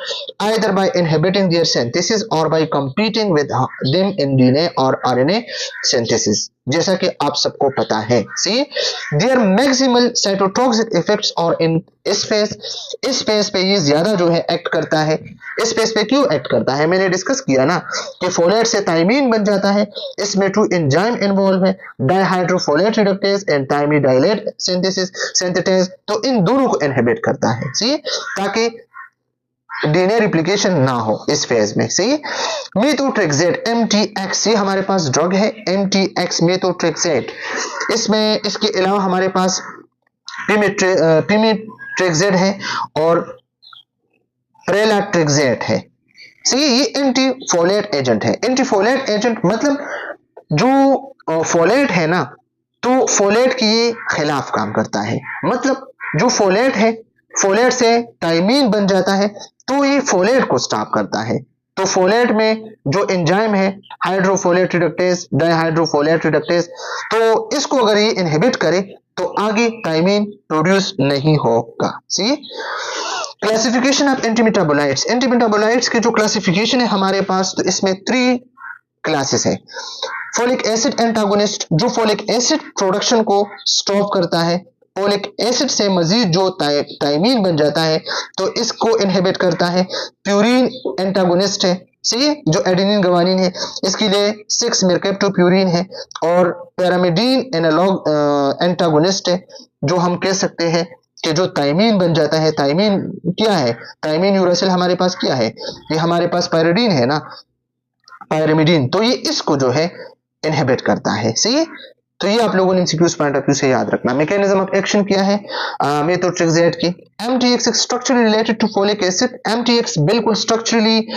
either by inhibiting their synthesis or by competing with them in DNA और RNA synthesis। जैसा कि आप सबको पता है। सी देयर मैक्सिमल साइटोटॉक्सिक इफेक्ट्स और इन इस फेस पे ये ज्यादा जो है एक्ट करता है। इस फेस पे क्यों एक्ट करता है, मैंने डिस्कस किया ना कि फोलेट से थायमीन बन जाता है, इसमें 2 एंजाइम इन्वॉल्व है, डाइहाइड्रोफोलेट रिडक्टेज एंड थायमिडाइलेट सिंथेटेज। तो इन दोनों को इनहिबिट करता है। सी ताकि डीएनए रिप्लिकेशन ना हो इस फेज में। सही। मेथोट्रेक्सेट MTX ये हमारे पास ड्रग है MTX मेथोट्रेक्सेट। इसमें इसके अलावा हमारे पास पिमेट्रेक्सेट है और प्रेलाट्रेक्सेट है। सही। ये एंटीफोलेट एजेंट है। एंटीफोलेट एजेंट मतलब जो फोलेट है ना, तो फोलेट के ये खिलाफ काम करता है। मतलब जो फोलेट है, फोलेट से थायमीन बन जाता है तो ये फोलेट को स्टॉप करता है। तो फोलेट में जो एंजाइम है हाइड्रोफोलेट रिडक्टेज, डाइहाइड्रोफोलेट रिडक्टेज, तो इसको अगर ये इनहिबिट करे तो आगे थायमीन प्रोड्यूस नहीं होगा। See classification of anti metabolites. Anti metabolites की जो क्लासिफिकेशन है हमारे पास, तो इसमें 3 क्लासेस है। फोलिक एसिड एंटागोनिस्ट जो फोलिक एसिड प्रोडक्शन को स्टॉप करता है, फोलिक एसिड से मजीद जो थायमीन बन जाता है तो इसको इनहिबिट करता है। प्यूरिन एंटागोनिस्ट है। सही है। जो एडेनिन गवानिन है इसके लिए 6 मेरकेप्टोप्यूरिन है। और पैरामिडीन एनालॉग एंटागोनिस्ट है जो हम कह सकते हैं कि जो थायमीन बन जाता है। थायमीन क्या है, थायमीन यूरासिल हमारे पास क्या है, ये हमारे पास पायरिडीन है ना, पायरिमिडीन, तो ये इसको जो है इनहिबिट करता है। सही है। तो ये आप लोगों ने एमसीक्यूज पॉइंट ऑफ व्यू से याद रखना। मैकेनिज्म ऑफ एक्शन क्या है मेथोट्रेक्सेट की। MTX structurally related to folic acid. MTX बिल्कुल स्ट्रक्चरली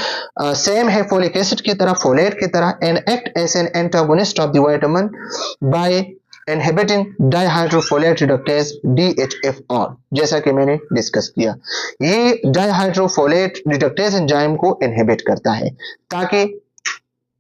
सेम है फोलिक एसिड की तरह, फोलेट की तरह, and act as an antagonist of the vitamin by inhibiting dihydrofolate reductase DHFR। जैसा कि मैंने डिस्कस किया, ये डाइहाइड्रोफोलेट रिडक्टेज एंजाइम को इनहिबिट करता है ताकि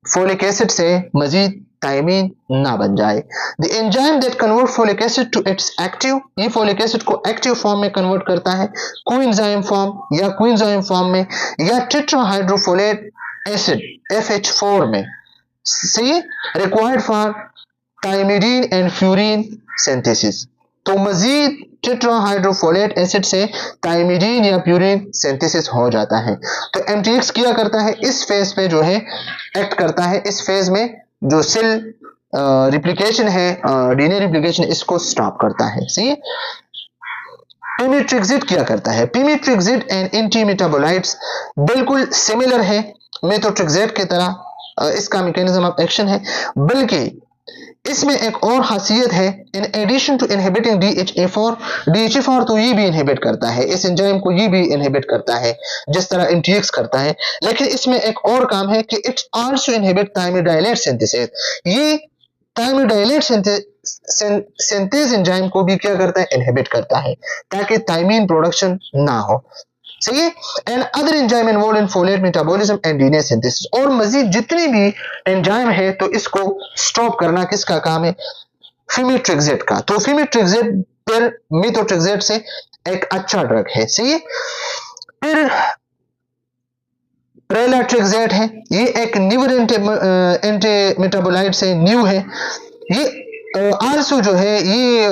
फोलिक एसिड से मजीद थायमीन ना बन जाए। The enzyme that convert folic acid to its active, ये फोलिक एसिड को एक्टिव फॉर्म में कन्वर्ट करता है, कोएंजाइम फॉर्म या कोएंजाइम फॉर्म में या टेट्राहाइड्रोफोलेट एसिड FH4 में। सही। Required for thymidine and purine synthesis. तो मजीद टेट्राहाइड्रोफोलेट एसिड से थायमिडीन या प्यूरिन सिंथेसिस हो जाता है। तो MTX क्या करता है, इस फेज पे जो है एक्ट करता है। इस फेज में जो सेल रिप्लिकेशन है, डीएनए रिप्लिकेशन, इसको स्टॉप करता है। सही। पिमेट्रेक्सेट क्या करता है, पिमेट्रेक्सेट एंड एंटी मेटाबोलाइट्स बिल्कुल सिमिलर है मेथोट्रेक्सेट की तरह, इसका मैकेनिज्म ऑफ एक्शन है, बल्कि इसमें एक और खासियत है। In addition to inhibiting DHFR तो ये भी इनहिबिट करता है, इस एंजाइम को ये भी इनहिबिट करता है जिस तरह MTX करता है, लेकिन इसमें एक और काम है कि इट्स आल्सो इनहिबिट थायमिडाइलेट सिंथेसिस। ये थायमिडाइलेट सिंथेज एंजाइम को भी क्या करता है, इनहिबिट करता है ताकि थायमीन प्रोडक्शन ना हो। सही है। And other enzyme involve in folate metabolism and DNA synthesis. और मजीद जितनी भी एंजाइम है तो इसको स्टॉप करना किसका काम है, फिमेट्रेक्सेट का। तो फिमेट्रेक्सेट फिर मेथोट्रेक्सेट से एक अच्छा ड्रग है। सही है। फिर प्रेलाट्रेक्सेट है, ये एक न्यूर एंटी मेटाबोलाइट से न्यू है। ये आल्सो जो है ये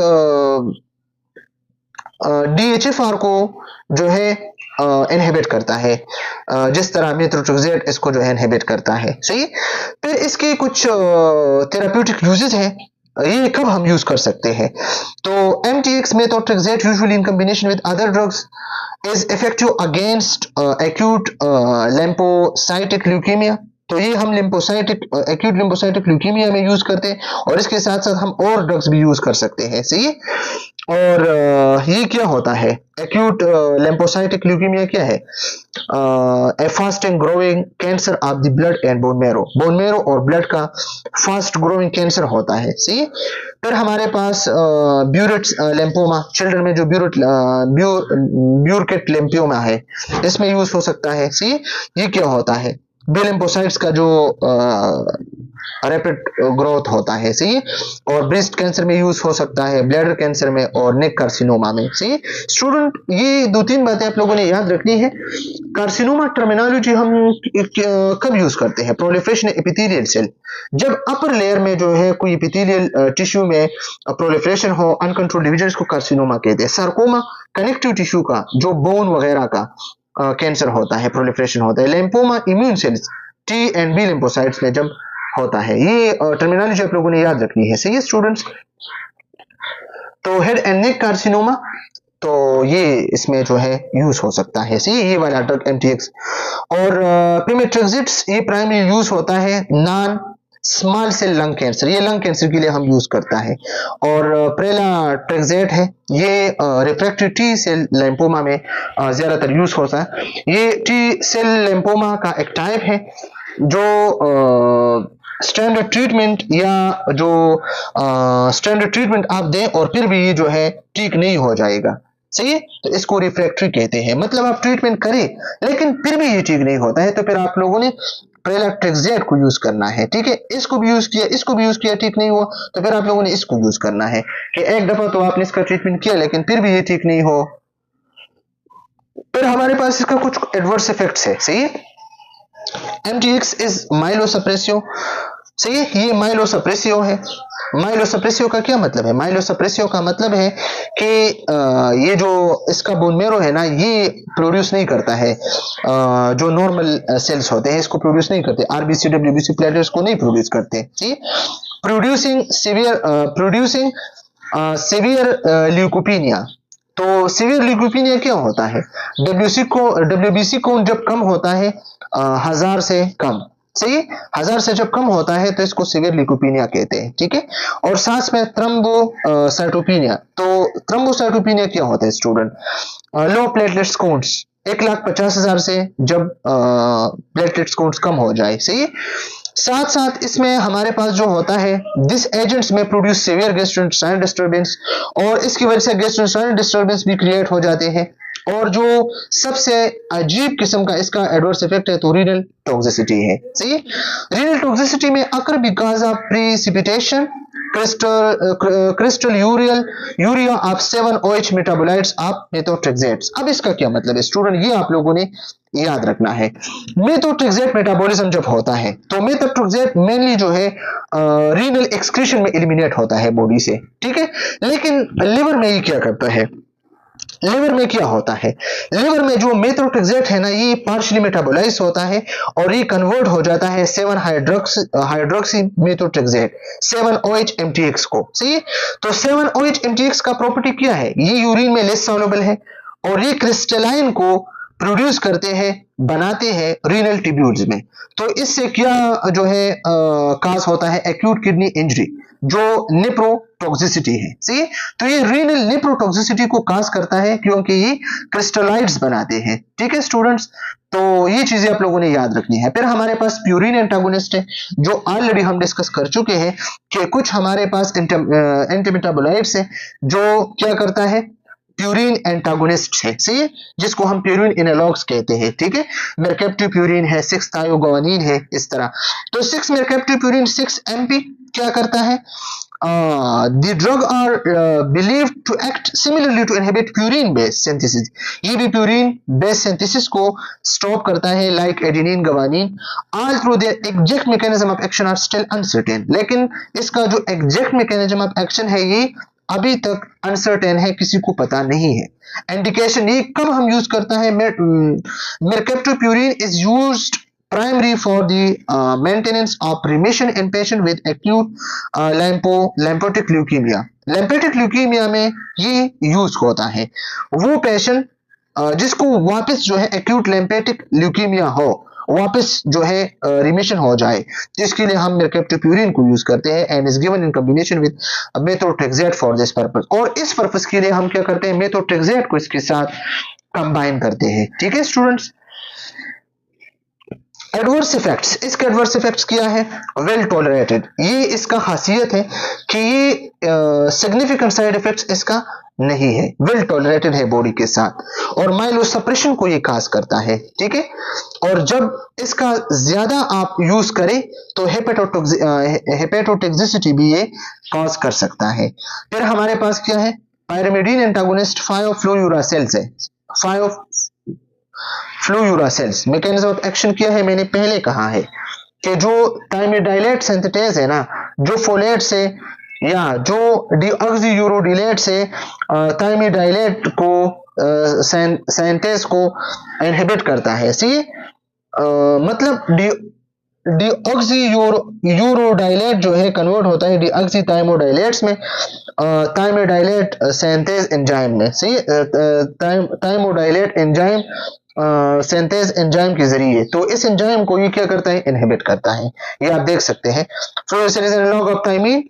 DHFR को जो है इनहिबिट करता है, जिस तरह मेथोट्रेक्सेट इसको जो है इनहिबिट करता है। सही। फिर इसके कुछ थेराप्यूटिक यूजेस हैं, ये कब हम यूज कर सकते हैं। तो MTX methotrexate usually in combination with other drugs is effective against acute lymphocytic leukaemia. तो ये हम एक्यूट लिम्फोसाइटिक ल्यूकेमिया में यूज करते हैं, और इसके साथ साथ हम और ड्रग्स भी यूज कर सकते हैं। सही है। और ये क्या होता है, एक्यूट लिम्फोसाइटिक ल्यूकेमिया क्या है, a fast and growing cancer of the blood and bone marrow और ब्लड का फास्ट ग्रोइंग कैंसर होता है। सही है। फिर हमारे पास ब्यूरेट लिम्फोमा, चिल्ड्रन में जो ब्यूरकेट लिम्फोमा है, इसमें यूज हो सकता है। सी ये क्या होता है, बी लिम्फोसाइट्स का जो रैपिड ग्रोथ होता है। सही, और ब्रेस्ट कैंसर में यूज हो सकता है, ब्लैडर कैंसर में और नेक कार्सिनोमा में। सही स्टूडेंट, ये दो तीन बातें आप लोगों ने याद रखनी है। कार्सिनोमा टर्मिनोलॉजी हम कब यूज करते हैं? प्रोलिफरेशन एपिथेलियल सेल, जब अपर लेयर में जो है कोई एपिथेलियल टिश्यू में प्रोलिफरेशन हो, अनकंट्रोल्ड डिवीजन को कार्सिनोमा कहते हैं। सार्कोमा कनेक्टिव टिश्यू का, जो बोन वगैरह का कैंसर होता है, प्रोलिफरेशन होता है। Lymphoma immune cells T and B lymphocytes में जब होता है। ये टर्मिनोलॉजी आप लोगों ने याद रखनी है। सही है स्टूडेंट्स। तो हेड एंड नेक कार्सिनोमा, तो ये इसमें जो है यूज हो सकता है। सही, ये वाला ड्रग एमटीएक्स। और पेमेट्रक्सिट्स, ये प्राइमरी यूज होता है non small cell lung cancer, ये लंग कैंसर के लिए हम यूज करता है। और प्रेलाट्रेक्सेट है, ये रिफ्रैक्टरी टी सेल लिम्फोमा में ज्यादातर यूज होता है। ये टी सेल लिम्फोमा का एक टाइप है जो स्टैंडर्ड ट्रीटमेंट या जो स्टैंडर्ड ट्रीटमेंट आप दें और फिर भी ये जो है ठीक नहीं हो जाएगा। सही है, तो इसको रिफ्रैक्टरी कहते हैं। मतलब आप ट्रीटमेंट करें लेकिन फिर भी ये ठीक नहीं होता है, तो फिर आप लोगों ने प्रेलाट्रेक्सेट को यूज करना है। ठीक है, इसको भी यूज किया, इसको भी यूज किया, ठीक नहीं हुआ, तो फिर आप लोगों ने इसको यूज करना है कि एक दफा तो आपने इसका ट्रीटमेंट किया लेकिन फिर भी ये ठीक नहीं हो। फिर हमारे पास इसका कुछ एडवर्स इफेक्ट्स है। सही है, MTX इज माइलोसप्रेसियो। सही है, ये माइलोसप्रेसियो है। माइलोसप्रेसियो का क्या मतलब है? माइलोसप्रेसियो का मतलब है कि ये जो इसका बोन मेरो है ना, ये प्रोड्यूस नहीं करता है, जो नॉर्मल सेल्स होते हैं इसको प्रोड्यूस नहीं करते, आरबीसी डब्ल्यूबीसी प्लेटलेट्स को नहीं प्रोड्यूस करते। ठीक, प्रोड्यूसिंग सीवियर ल्यूकोपीनिया। तो सीवियर ल्यूकोपीनिया क्या होता है? डब्ल्यूबीसी को जब कम होता है 1000 से कम। सही, 1000 से जब कम होता है तो इसको सीवियर ल्यूकोपीनिया कहते हैं। ठीक है, और साथ में थ्रोम्बोसाइटोपिनिया। तो थ्रोम्बोसाइटोपिनिया क्या होता है स्टूडेंट? लो प्लेटलेट्स काउंट्स, 1,50,000 से जब प्लेटलेट्स काउंट्स कम हो जाए। सही, साथ साथ इसमें हमारे पास जो होता है, दिस एजेंट्स में प्रोड्यूस सीवियर गैस्ट्रोइंटेस्टाइनल डिस्टर्बेंस, और इसकी वजह से गैस्ट्रोइंटेस्टाइनल डिस्टर्बेंस भी क्रिएट हो जाते हैं। और जो सबसे अजीब किस्म का इसका एडवर्स इफेक्ट है तो रीनल टॉक्सिसिटी है। सही, renal toxicity may occur because of precipitation crystalluria of 7OH metabolites of methotrexates. अब इसका क्या मतलब है स्टूडेंट, ये आप लोगों ने याद रखना है। मेथोट्रेक्सेट मेटाबॉलिज्म जब होता है तो मेथोट्रेक्सेट मेनली जो है रीनल एक्सक्रीशन में एलिमिनेट होता है बॉडी से। ठीक है, लेकिन लिवर में ये क्या करता है? लिवर में क्या होता है? लिवर में जो मेथोट्रेक्सेट है ना, ये पार्शियली मेटाबोलाइज होता है और ये कन्वर्ट हो जाता है 7 हाइड्रोक्सी मेथोट्रेक्सेट 7OH MTX को। सही, तो 7OH MTX का प्रॉपर्टी क्या है? ये यूरिन में लेस सॉल्युबल है और ये क्रिस्टलाइन को प्रोड्यूस करते हैं, बनाते हैं रीनल ट्यूब्यूल्स में। तो इससे क्या जो है काज होता है? एक्यूट किडनी इंजरी, जो नेप्रोटॉक्सिसिटी है। सही, तो ये रीनल नेप्रोटॉक्सिसिटी को काज करता है क्योंकि ये क्रिस्टलाइड्स बनाते हैं। ठीक है स्टूडेंट्स, तो ये चीजें आप लोगों ने याद रखनी है। फिर हमारे पास प्यूरिन एंटागोनिस्ट है, जो ऑलरेडी हम डिस्कस कर चुके हैं कि कुछ हमारे पास एंटीमेटाबोलाइट्स है जो क्या करता है? प्यूरिन एंटागोनिस्ट है। सही है, जिसको हम प्यूरिन एनालॉग्स कहते हैं। ठीक है, मेरकेप्टिव प्यूरिन है, 6-thiogovanine है, इस तरह। तो 6 मेरकेप्टिव प्यूरिन 6-MP क्या करता है? The drug are believed to act similarly to inhibit purine based synthesis. ये भी purine based synthesis को stop करता है like adenine guanine. Although their exact mechanism of action are still uncertain. लेकिन इसका जो exact mechanism of action है ये अभी तक अनसर्टेन है, किसी को पता नहीं है। इंडिकेशन ये कब हम यूज करता है? Mercaptopurine is used primarily for the maintenance of remission in patient with acute lymphocytic leukemia. Lymphocytic leukemia में ये यूज होता है। वो पेशेंट जिसको वापस जो है एक्यूट लिम्फेटिक ल्यूकीमिया हो, वापस जो है रिमिशन हो जाए, जिसके लिए हम मेरकेप्टिव प्यूरिन को यूज करते हैं and is given in combination with methotrexate for this purpose. और इस पर्पस के लिए हम क्या करते हैं? मेथोट्रेक्सेट को इसके साथ कंबाइन करते हैं। ठीक है स्टूडेंट्स, एडवर्स इफेक्ट्स, इसके एडवर्स इफेक्ट्स क्या है? वेल टॉलरेटेड, ये इसका खासियत है कि ये सिग्निफिकेंट साइड इफेक्ट्स इसका नहीं है, वेल टॉलरेटेड है बॉडी के साथ, और माइलोसप्रेशन को ये काज करता है, ठीक है। और जब इसका ज्यादा आप यूज करें तो हेपेटोटॉक्सिसिटी भी ये कॉज कर सकता है। फिर हमारे पास क्या है? पायरिमिडीन एंटागोनिस्ट 5 फ्लोयूरासेल्स है। 5 फ्लोयूरासेल्स मैकेनिज्म ऑफ एक्शन क्या है? मैंने पहले कहा है कि जो टाइमिडाइलेट सिंथेटेज है ना, जो फोलेट से या जो डीऑक्सीयूरोडिलेट से टाइमिडाइलेट को सिंथेज को इनहिबिट करता है। सी मतलब डीऑक्सीयूरोडाइलेट जो है कन्वर्ट होता है डीऑक्सीथाइमोडाइलेट्स में थाइमिडाइलेट सिंथेज एंजाइम में। सही, थाइमोडाइलेट एंजाइम सिंथेज एंजाइम के जरिए, तो इस एंजाइम को ये क्या करता है? इनहिबिट करता है। ये आप देख सकते हैं। Analogue of thymine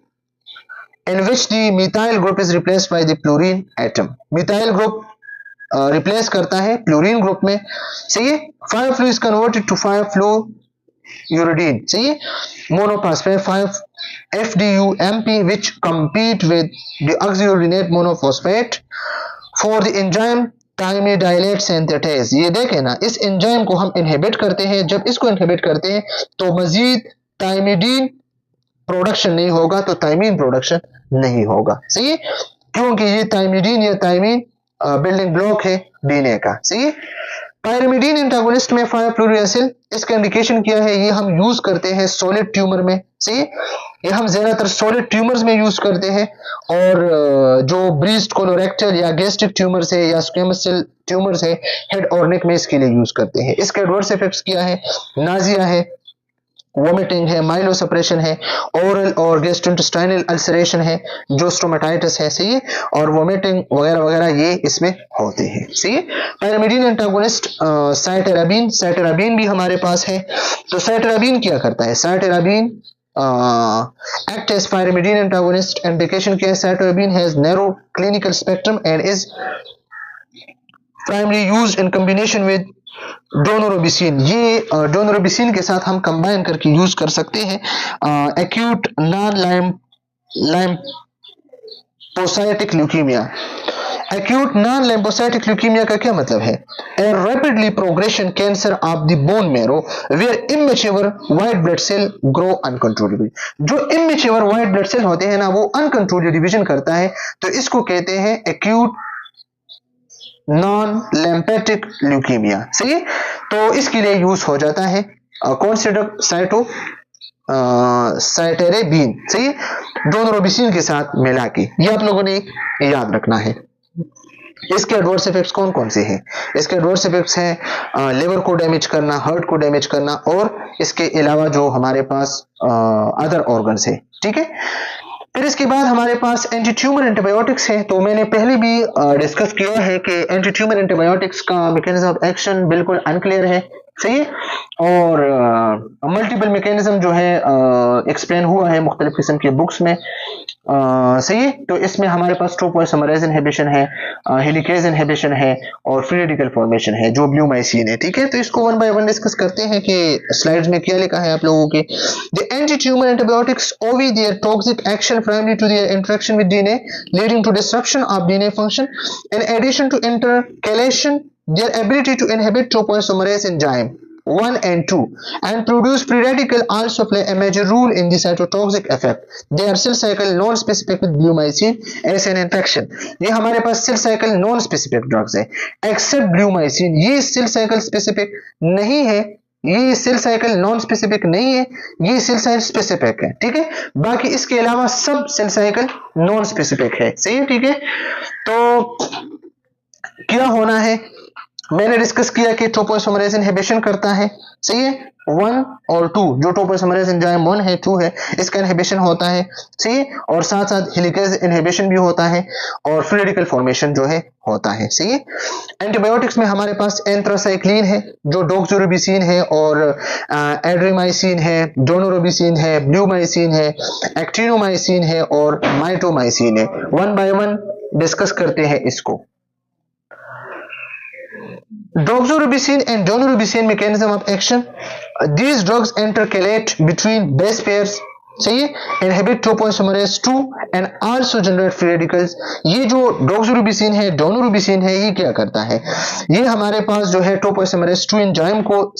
in which the methyl group is replaced by the fluorine atom. methyl group replace करता है फ्लोरीन ग्रुप में। सही है। 5 फ्लू इज कन्वर्टेड टू 5 फ्लोयूरिडीन। सही है। Monophosphate 5 FDUMP which compete with the oxyurinate monophosphate for the enzyme thymidylate synthetase. ये देखें ना, इस एंजाइम को हम इनहिबिट करते हैं। जब इसको इनहिबिट करते हैं तो मजीद टाइमिडीन प्रोडक्शन नहीं होगा, तो थाइमीन प्रोडक्शन नहीं होगा। सही है, क्योंकि ये थाइमिडीन या थाइमीन बिल्डिंग ब्लॉक है डीएनए का। सही है। पायरिमिडीन एंटागोनिस्ट में 5 फ्लोरियासिल, इसका इंडिकेशन क्या है? ये हम यूज करते हैं सॉलिड ट्यूमर में। सही है, ये हम ज्यादातर सॉलिड ट्यूमर्स में यूज करते हैं, और जो ब्रीस्ट कोलोरेक्टल या गैस्ट्रिक ट्यूमर्स है या स्क्वेमस सेल ट्यूमर्स है हेड और नेक में इसके लिए यूज करते हैं। इसके एडवर्स इफेक्ट्स क्या है? नाजिया है, वोमिटिंग है, माइलोसप्रेशन है, ओरल और गैस्ट्रोइंटेस्टाइनल अल्सरेशन है, जो स्टोमेटाइटिस है। सही है, और वोमिटिंग वगैरह वगैरह ये इसमें होते हैं। सही है। पायरिमिडीन एंटागोनिस्ट साइटेराबिन, साइटेराबिन भी हमारे पास है। तो साइटेराबिन क्या करता है? Cytarabine act as pyrimidine antagonist. Indication क्या है? Cytarabine has narrow clinical spectrum and is primary used in combination with daunorubicin. ये डोनोरोबिसिन के साथ हम कंबाइन करके यूज कर सकते हैं। Acute non lymphocytic leukaemia. Acute non lymphocytic leukaemia का क्या मतलब है? A rapidly progression cancer of the bone marrow where immature white blood cell grow uncontrollably. जो इमेच्योर व्हाइट ब्लड सेल होते हैं ना, वो अनकंट्रोल्ड डिवीजन करता है, तो इसको कहते हैं एक्यूट नॉन लैम्पेटिक ल्यूकीमिया। सही है, तो इसके लिए यूज हो जाता है कौन से ड्रग? साइटेरेबिन। सही है, डोनोरोबिसिन के साथ मिला के, ये आप लोगों ने याद रखना है। इसके एडवर्स इफेक्ट्स कौन कौन से हैं? इसके एडवर्स इफेक्ट्स हैं लिवर को डैमेज करना, हार्ट को डैमेज करना, और इसके अलावा जो हमारे पास अदर ऑर्गन्स है। ठीक है। फिर इसके बाद हमारे पास एंटी ट्यूमर एंटीबायोटिक्स है। तो मैंने पहले भी डिस्कस किया है कि एंटी ट्यूमर एंटीबायोटिक्स का मैकेनिज्म ऑफ एक्शन बिल्कुल अनक्लियर है। सही है, और मल्टीपल मैकेनिज्म जो है एक्सप्लेन हुआ है मुख्तलिफ किस्म के बुक्स में। सही है, तो इसमें हमारे पास टोपोइसोमरेज इनहिबिशन है, हेलिकेज इनहिबिशन है, और फ्री रेडिकल फॉर्मेशन है जो ब्लूमाइसिन है। ठीक है, तो इसको वन बाय वन डिस्कस करते हैं कि स्लाइड्स में क्या लिखा है आप लोगों के। The anti tumour antibiotics owe their toxic action primary to their interaction with DNA leading to destruction of DNA function in addition to intercalation their ability to inhibit topoisomerase enzyme 1 and 2 and produce free radical also play a major role in the cytotoxic effect. They are cell cycle non-specific with bleomycin as an infection. ये हमारे पास cell cycle non-specific drugs है, except bleomycin ये cell cycle specific नहीं है, ये cell cycle non specific नहीं है, ये सेल साइकिल स्पेसिफिक है। ठीक है, बाकी इसके अलावा सब सेल साइकिल नॉन स्पेसिफिक है। सही है, ठीक है। तो क्या होना है, मैंने डिस्कस किया कि टोपोइसोमरेज इनहिबिशन करता है। सही है, 1 और 2 जो टोपोइसोमरेज एंजाइम 1 है 2 है, इसका इनहिबिशन होता है। सही है, और साथ साथ हेलिकेज इनहिबिशन भी होता है, और फ्री रेडिकल फॉर्मेशन जो है होता है। सही है। एंटीबायोटिक्स में हमारे पास एंथ्रासाइक्लिन है जो डोक्सोरोबिसिन है, और एड्रीमाइसिन है, डोनोरोबिसिन है, ब्लूमाइसिन है, एक्टिनोमाइसिन है, और माइटोमाइसिन है। वन बाय वन डिस्कस करते हैं इसको। Doxorubicin and daunorubicin mechanism of action. These drugs intercalate between base pairs, सही है, inhibit topoisomerase 2 and also generate free radicals. ये जो डॉक्सोरुबिसिन है, डोनोरुबिसिन है, ये क्या करता है, ये हमारे पास जो है टोपोइसोमरेज 2 एंजाइम को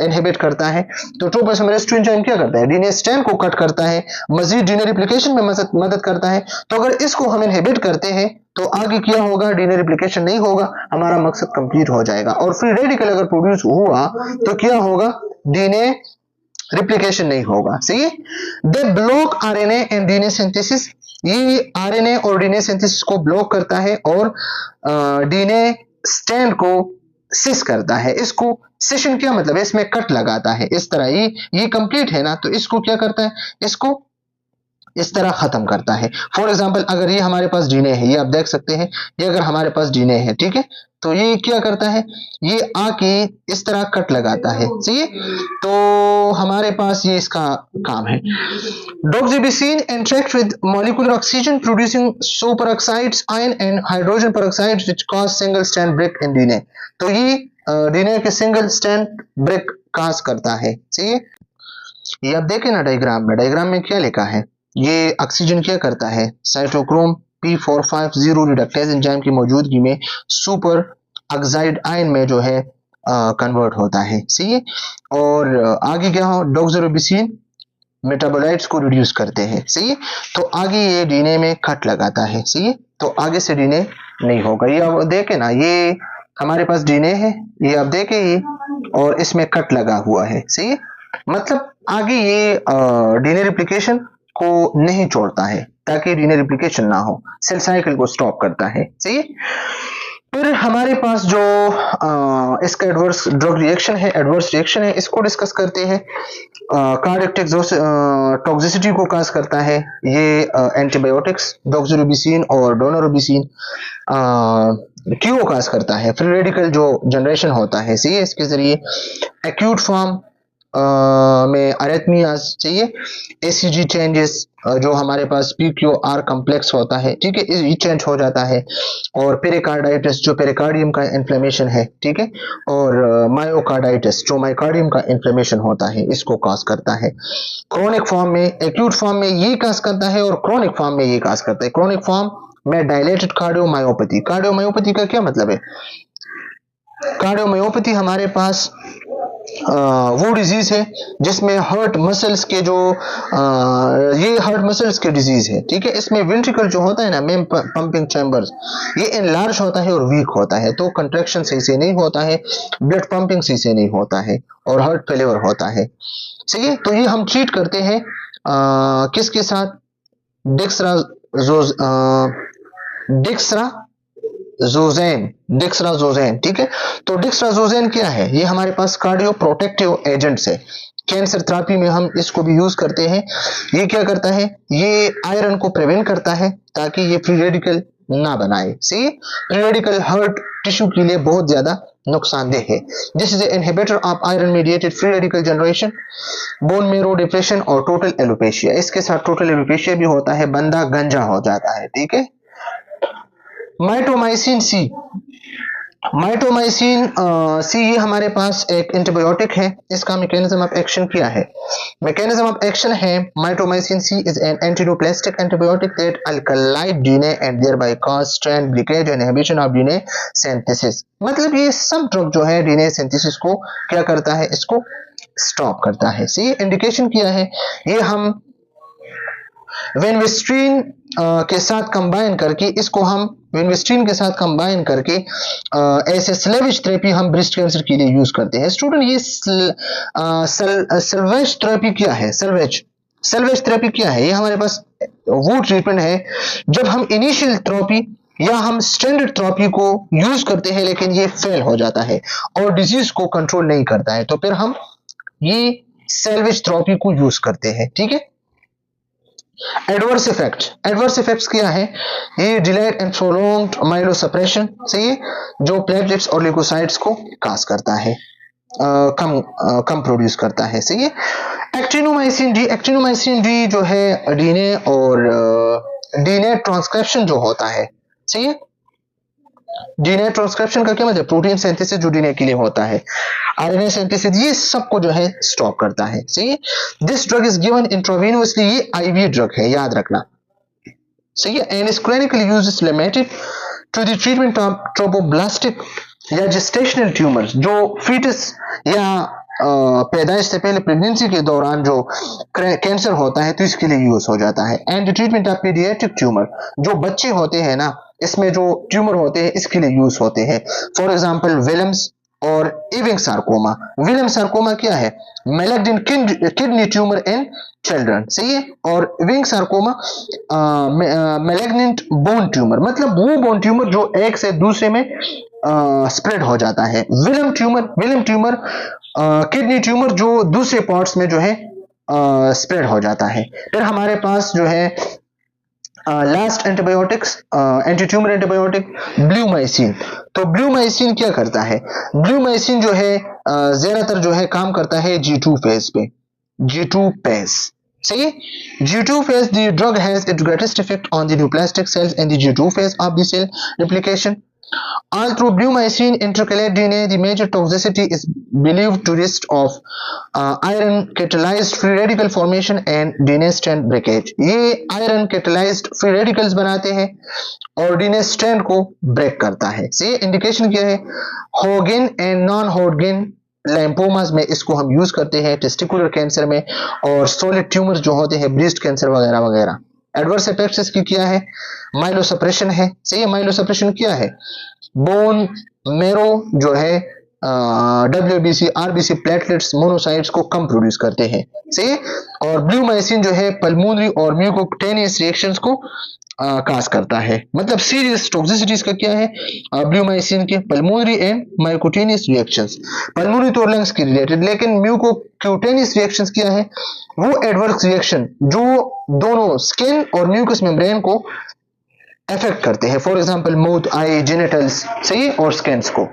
इनहिबिट करता है. तो टोपोइसोमरेज 2 एंजाइम क्या करता है, डीएनए स्ट्रैंड को कट करता है, मजीद डीएनए रिप्लिकेशन में मदद करता है. तो अगर इसको हम इनहिबिट करते हैं तो आगे क्या होगा, डीएनए रिप्लिकेशन नहीं होगा, हमारा मकसद कंप्लीट हो जाएगा. और फ्री रेडिकल अगर प्रोड्यूस हुआ तो क्या होगा, डीएनए रिप्लिकेशन नहीं होगा. सही है. They block RNA and DNA synthesis. ये आरएनए और डीएनए सिंथेसिस को ब्लॉक करता है और डीएनए स्टैंड को सिस करता है. इसको सेशन क्या मतलब है, इसमें कट लगाता है इस तरह. ये कंप्लीट है ना, तो इसको क्या करता है, इसको इस तरह खत्म करता है. फॉर एग्जाम्पल अगर ये हमारे पास डीएनए है, ये आप देख सकते हैं, ये अगर हमारे पास डीएनए है, ठीक है, तो ये क्या करता है, ये आके इस तरह कट लगाता है. सही है. तो हमारे पास ये इसका काम है. Doxorubicin interact with molecular oxygen producing super oxides ion and hydrogen peroxides which cause single strand break in DNA. तो ये डीएनए के सिंगल स्ट्रैंड ब्रेक कॉज करता है. सही है. ये आप देखें ना डायग्राम में क्या लिखा है, ये ऑक्सीजन क्या करता है, साइटोक्रोम P450 रिडक्टेज एंजाइम की मौजूदगी में सुपर ऑक्साइड आयन में जो है कन्वर्ट होता है. सही है. और आगे क्या हो, डॉक्सोरुबिसिन मेटाबोलाइट्स को रिड्यूस करते हैं. सही है. तो आगे ये डीएनए में कट लगाता है. सही है. तो आगे से डीएनए नहीं होगा. ये आप देखें ना, ये हमारे पास डीएनए है, ये आप देखें, ये और इसमें कट लगा हुआ है. सही है. मतलब आगे ये डीएनए रिप्लिकेशन को नहीं छोड़ता है ताकि डीएनए रिप्लिकेशन ना हो, सेल साइकिल को स्टॉप करता है. सही है. फिर हमारे पास जो इसका एडवर्स ड्रग रिएक्शन है, एडवर्स रिएक्शन है, इसको डिस्कस करते हैं. कार्डियक टॉक्सिसिटी को काज करता है ये एंटीबायोटिक्स, डॉक्सोरुबिसिन और डोनोरुबिसिन क्यों काज करता है, फ्री रेडिकल जो जनरेशन होता है. सही है. इसके जरिए एक्यूट फॉर्म में अरेथमियाज, चाहिए, एसीजी चेंजेस, जो हमारे पास PQR कॉम्प्लेक्स होता है, ठीक है, ये चेंज हो जाता है. और पेरिकार्डाइटिस जो पेरिकार्डियम का इन्फ्लेमेशन है, ठीक है, और मायोकार्डाइटिस जो मायोकार्डियम का इन्फ्लेमेशन होता है, इसको काज करता है. क्रोनिक फॉर्म में, एक्यूट फॉर्म में ये काज करता है और क्रोनिक फॉर्म में ये काज करता है. क्रोनिक फॉर्म में डायलेटेड कार्डियोमायोपैथी. कार्डियोमायोपैथी का क्या मतलब है, कार्डियोमायोपैथी हमारे पास वो डिजीज है जिसमें हार्ट मसल्स के जो ये हार्ट मसल्स के डिजीज है. ठीक है. इसमें वेंट्रिकल जो होता है ना, मेन पंपिंग चैम्बर्स, ये एनलार्ज होता है और वीक होता है, तो कंट्रैक्शन सही से नहीं होता है, ब्लड पंपिंग सही से नहीं होता है और हार्ट फेलियर होता है. सही है. तो ये हम ट्रीट करते हैं किसके साथ, डिक्सराजोजेन. ठीक है. तो डिक्सराजोजेन क्या है, ये हमारे पास कार्डियो प्रोटेक्टिव एजेंट्स है. कैंसर थेरेपी में हम इसको भी यूज करते हैं. ये क्या करता है, ये आयरन को प्रिवेंट करता है ताकि ये फ्री रेडिकल ना बनाए. सही. फ्री रेडिकल हार्ट टिश्यू के लिए बहुत ज्यादा नुकसानदेह है. This is inhibitor of iron mediated free radical generation, bone marrow depression और टोटल एलोपेशिया. इसके साथ टोटल एलोपेशिया भी होता है, बंदा गंजा हो जाता है. ठीक है. माइटोमाइसिन सी, माइटोमाइसिन सी ये हमारे पास एक एंटीबायोटिक है. इसका मैकेनिज्म ऑफ एक्शन क्या है, मैकेनिज्म ऑफ एक्शन है mitomycin C is an antineoplastic antibiotic that alkylate DNA and thereby cause strand breakage and inhibition of DNA synthesis. मतलब ये सब ड्रग जो है डीएनए सिंथेसिस को क्या करता है, इसको स्टॉप करता है. सी इंडिकेशन क्या है, ये हम वेनविस्ट्रीन के साथ कंबाइन करके, इसको हम वेनविस्ट्रीन के साथ कंबाइन करके ऐसे स्लेवेज थेरेपी हम ब्रेस्ट कैंसर के लिए यूज करते हैं. स्टूडेंट ये सल्वेज थेरेपी क्या है, सल्वेज थेरेपी क्या है, ये हमारे पास वो ट्रीटमेंट है जब हम इनिशियल थेरेपी या हम स्टैंडर्ड थेरेपी को यूज करते हैं लेकिन ये फेल हो जाता है और डिजीज को कंट्रोल नहीं करता है, तो फिर हम ये सल्वेज थेरेपी को यूज करते हैं. ठीक है. एडवर्स इफेक्ट्स क्या है, ये डिलेड एंड प्रोलॉन्ग्ड माइलोसप्रेशन. सही है. जो प्लेटलेट्स और ल्यूकोसाइट्स को काज करता है, कम प्रोड्यूस करता है. सही है. एक्टिनोमाइसिन डी जो है डीएनए और डीएनए ट्रांसक्रिप्शन जो होता है, सही है, डीएनए ट्रांसक्रिप्शन का क्या मतलब, प्रोटीन सिंथेसिस जो डीएनए के लिए होता है, आरएनए सिंथेसिस, ये सबको जो है स्टॉप करता है। सही है। This drug is given intravenously, ये आईवी ड्रग है, याद रखना। सही है। And is clinically used, is limited to the treatment of trophoblastic या जेस्टेशनल ट्यूमर्स, जो फीटस या पैदाइश से पहले प्रेगनेंसी के दौरान जो कैंसर होता है तो इसके लिए यूज हो जाता है। And treatment of paediatric tumour, जो बच्चे होते हैं ना, इसमें जो ट्यूमर होते हैं इसके लिए यूज होते हैं। फॉर एग्जांपल विलियम्स और इविंग सार्कोमा। विलियम सार्कोमा क्या है, मेलेग्निन किडनी ट्यूमर इन चिल्ड्रन। सही है। और इविंग सार्कोमा मेलेग्नेंट बोन ट्यूमर, मतलब वो बोन ट्यूमर जो एक से दूसरे में स्प्रेड हो जाता है। विलियम ट्यूमर किडनी ट्यूमर जो दूसरे पार्ट्स में जो है स्प्रेड हो जाता है। फिर हमारे पास जो है last antibiotics, anti tumour antibiotic bleomycin. तो ब्लूमाइसिन क्या करता है, ब्लूमाइसिन जो है ज्यादातर जो है काम करता है G2 फेज पे, G2 फेज। सही है। G2 phase, the drug has its greatest effect on the neoplastic cells in the G2 phase of the cell replication. Although blumicine intercalate DNA, the major toxicity is believed to rest of iron catalyzed free radical formation and DNA strand breakage. ये iron catalyzed free radicals बनाते हैं और DNA strand को break करता है। ये indication क्या है, Hodgkin एंड नॉन Hodgkin लाइम्पोमास में इसको हम यूज करते हैं, टेस्टिकुलर कैंसर में, और सॉलिड ट्यूमर जो होते हैं ब्रेस्ट कैंसर वगैरह वगैरह। एडवर्स इफेक्ट्स इसकी क्या है, माइलोसप्रेशन है। सही है। माइलोसप्रेशन क्या है, बोन मेरो जो है WBC RBC प्लेटलेट्स मोनोसाइट्स को कम प्रोड्यूस करते हैं। सही है। और ब्लूमाइसिन जो है पल्मोनरी और म्यूकोक्टेनियस रिएक्शंस को काज करता है। मतलब सीरियस टॉक्सिसिटीज का क्या है ब्लूमाइसिन के, पल्मोनरी एंड माइकोटेनियस रिएक्शंस। पल्मोनरी तो लंग्स की रिलेटेड, लेकिन म्यूकोक्यूटेनियस रिएक्शंस क्या है, वो एडवर्स रिएक्शन जो दोनों स्किन और म्यूकस मेम्ब्रेन को अफेक्ट करते हैं। For example mouth, I, genitals, सही, और स्किन्स को।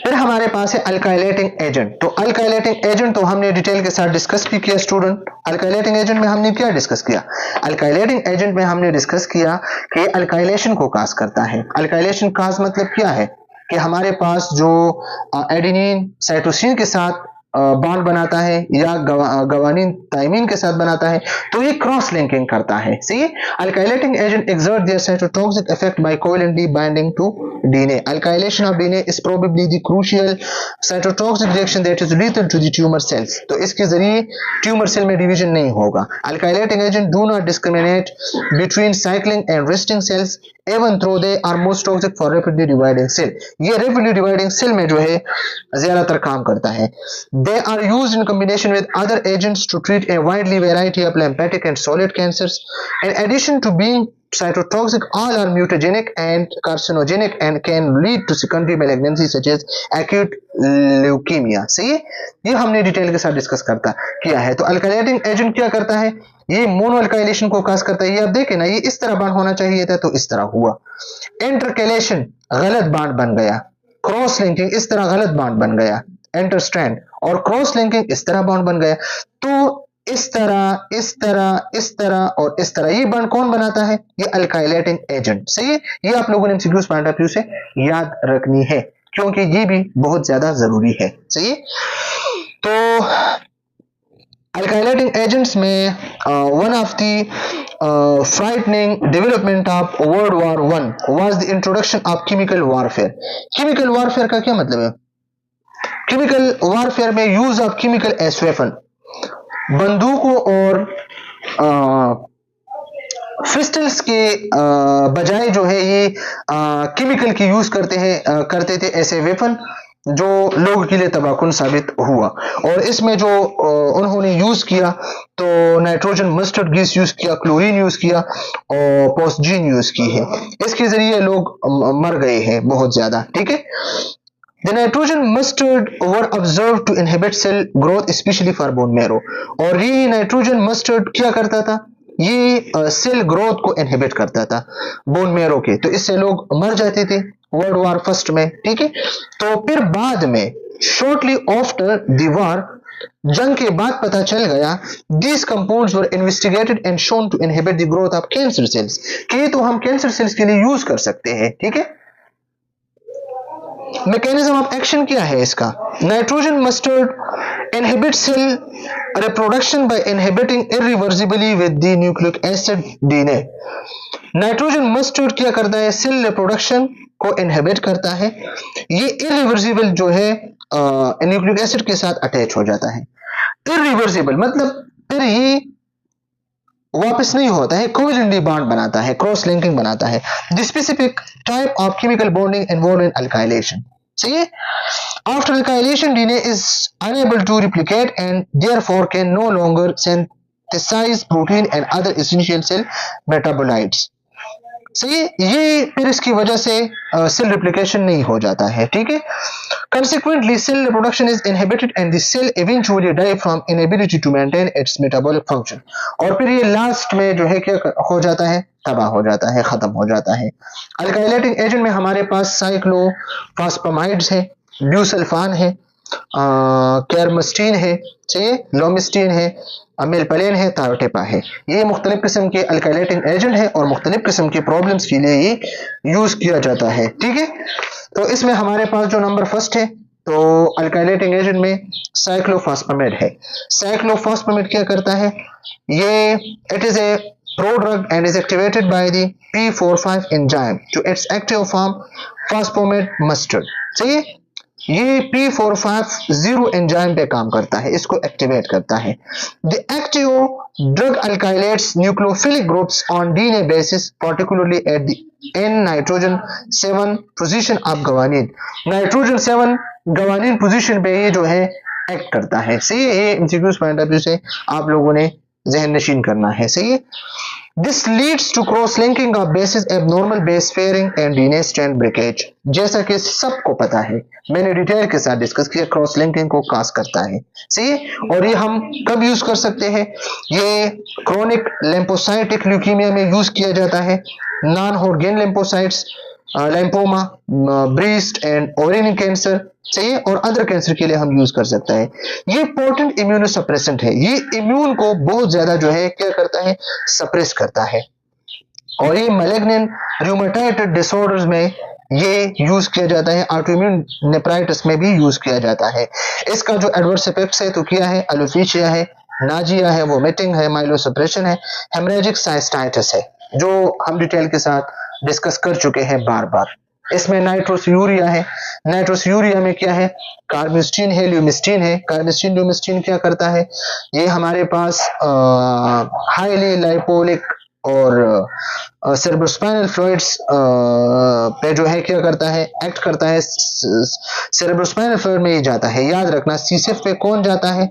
फिर हमारे पास है अल्काइलेटिंग एजेंट। तो अल्काइलेटिंग एजेंट तो हमने डिटेल के साथ डिस्कस भी किया स्टूडेंट। अल्काइलेटिंग एजेंट में हमने क्या डिस्कस किया, अल्काइलेटिंग एजेंट में हमने डिस्कस किया कि अल्काइलेशन को काज करता है। अल्काइलेशन काज मतलब क्या है कि हमारे पास जो एडेनिन साइटोसिन के साथ बॉन्ड बनाता है या गवानीन थायमीन के साथ बनाता है, तो ये क्रॉस लिंकिंग करता है। सही है। Alkylating agent exert their cytotoxic effect by covalently binding to DNA. Alkylation of DNA is probably the crucial cytotoxic reaction that is lethal to the tumor cells. तो इसके जरिए ट्यूमर सेल में division नहीं होगा। Alkylating agent do not discriminate between cycling and resting cells even though they are most toxic for rapidly dividing cell. ये rapidly dividing cell में जो है ज्यादातर काम करता है। They are used in combination with other agents to treat a widely variety of lymphatic and solid cancers. In addition to being cytotoxic, all are mutagenic and carcinogenic and can lead to secondary malignancy such as acute leukemia. सही है। ये हमने detail के साथ discuss करता किया है। तो अल्काइलेटिंग एजेंट क्या करता है, ये मोनो अल्काइलेशन को काज करता है। ये आप देखें ना, ये इस तरह बांड होना चाहिए था तो इस तरह हुआ। इंटरकैलेशन गलत बांड बन गया, क्रॉस लिंकिंग इस तरह गलत बांड बन गया, एंटर स्ट्रैंड, और क्रॉस लिंकिंग इस तरह बॉन्ड बन गया। तो इस तरह इस तरह इस तरह और इस तरह ये बॉन्ड कौन बनाता है, ये अल्काइलेटिंग एजेंट। सही है। ये आप लोगों ने एमसीक्यूज पॉइंट ऑफ व्यू से याद रखनी है क्योंकि ये भी बहुत ज्यादा जरूरी है। सही है। तो अल्काइलेटिंग एजेंट्स में one of the frightening development of World War One was the introduction of chemical warfare. Chemical warfare का क्या मतलब है, केमिकल वॉरफेयर में use of chemical as weapon, बंदूकों और पिस्टल्स के बजाय जो है ये केमिकल की यूज करते थे ऐसे वेपन जो लोगों के लिए तबाहकुन साबित हुआ। और इसमें जो उन्होंने यूज किया तो नाइट्रोजन मस्टर्ड गैस यूज किया, क्लोरीन यूज किया और पोस्टजीन यूज की है। इसके जरिए लोग मर गए हैं बहुत ज्यादा। ठीक है। The nitrogen mustard were observed to inhibit cell growth, especially for bone marrow. और ये नाइट्रोजन मस्टर्ड क्या करता था, ये सेल ग्रोथ को इनहिबिट करता था बोन मैरो के, तो इससे लोग मर जाते थे वर्ल्ड वॉर फर्स्ट में। ठीक है। तो फिर बाद में शॉर्टली आफ्टर द वॉर जंग के बाद पता चल गया, these compounds were investigated and shown to inhibit the growth of cancer cells, कि तो हम कैंसर सेल्स के लिए यूज कर सकते हैं, ठीक है। मैकेनिज्म ऑफ एक्शन क्या है इसका? Nitrogen mustard inhibit cell reproduction by inhibiting irreversibly with the nucleic acid DNA. Nitrogen mustard क्या करता है? सेल रिप्रोडक्शन को इनहिबिट करता है। ये इरिवर्सिबल जो है न्यूक्लिक एसिड के साथ अटैच हो जाता है। इरिवर्सिबल मतलब फिर ये वापस नहीं होता है, कोवेलेंट बॉन्ड बनाता है, क्रॉस लिंकिंग बनाता है। The specific type of chemical bonding involve in alkylation. सही है। After alkylation DNA is unable to replicate and therefore can no longer synthesize protein and other essential cell metabolites. सही है। ये फिर इसकी वजह से सेल रिप्लिकेशन नहीं हो जाता है, ठीक है। Consequently, cell reproduction is inhibited and the cell eventually die from inability to maintain its metabolic function. और फिर ये लास्ट में जो है क्या हो जाता है? तबाह हो जाता है, खत्म हो जाता है। अल्काइलेटिंग एजेंट में हमारे पास साइक्लोफॉस्फेमाइड्स है, ब्यूसल्फान है, कैरमस्टीन है, चाहिए लोमिस्टीन है, मेलपलेन है, थायोटेपा है। ये मुख्तलिफ किस्म के अल्काइलेटिंग एजेंट है और मुख्तलिफ किस्म के प्रॉब्लम्स के लिए ये यूज किया जाता है, ठीक है। तो इसमें हमारे पास जो नंबर फर्स्ट है, तो अल्काइलेटिंग एजेंट में साइक्लोफॉस्फेमाइड है। साइक्लोफॉस्फेमाइड क्या करता है? ये it is a prodrug and is activated by the P45 enzyme to its active form phosphoramide mustard. सही है। ये P450 एंजाइम पे काम करता है, इसको एक्टिवेट करता है। The active drug alkylates nucleophilic groups on DNA bases particularly at the N nitrogen 7 position of guanine. Nitrogen 7 guanine position पे ये जो है एक्ट करता है। सही है। ये एमसीक्यूज पॉइंट ऑफ व्यू से आप लोगों ने जहन नशीन करना है। सही है। This leads to cross-linking of bases, abnormal base pairing and DNA strand breakage। जैसा कि सबको पता है, मैंने डिटेल के साथ डिस्कस किया, क्रॉस लिंकिंग को काज करता है। सही है। और ये हम कब यूज कर सकते हैं? ये क्रोनिक लिम्फोसाइटिक ल्यूकीमिया में यूज किया जाता है, non Hodgkin lymphocytes, lymphoma, breast and ovarian cancer, सही है, और अदर कैंसर के लिए हम यूज कर सकते हैं। ये पोटेंट इम्यूनोसप्रेसेंट है, ये इम्यून को बहुत ज्यादा जो है क्या करता है? सप्रेस करता है। और ये मैलिग्नेंट रूमेटॉइड डिसऑर्डर्स में ये यूज किया जाता है, ऑटोइम्यून नेफ्राइटिस में भी यूज किया जाता है। इसका जो एडवर्स इफेक्ट्स है तो क्या है? एलोपेशिया है, नाजिया है, वोमिटिंग है, माइलोसप्रेशन है, हेमरेजिक साइस्टाइटिस है, जो हम डिटेल के साथ डिस्कस कर चुके हैं बार बार। इसमें नाइट्रोसयूरिया है। नाइट्रोसयूरिया में क्या है? कार्बिस्टीन है, ल्यूमिस्टीन है। कार्बिस्टीन ल्यूमिस्टीन क्या करता है? ये हमारे पास हाईली लाइपोलिक और सेरेब्रोस्पाइनल फ्लूइड्स पे जो है क्या करता है? एक्ट करता है। सेरेब्रोस्पाइनल फ्लूइड में ये जाता है। याद रखना, सीसिफ पे कौन जाता है?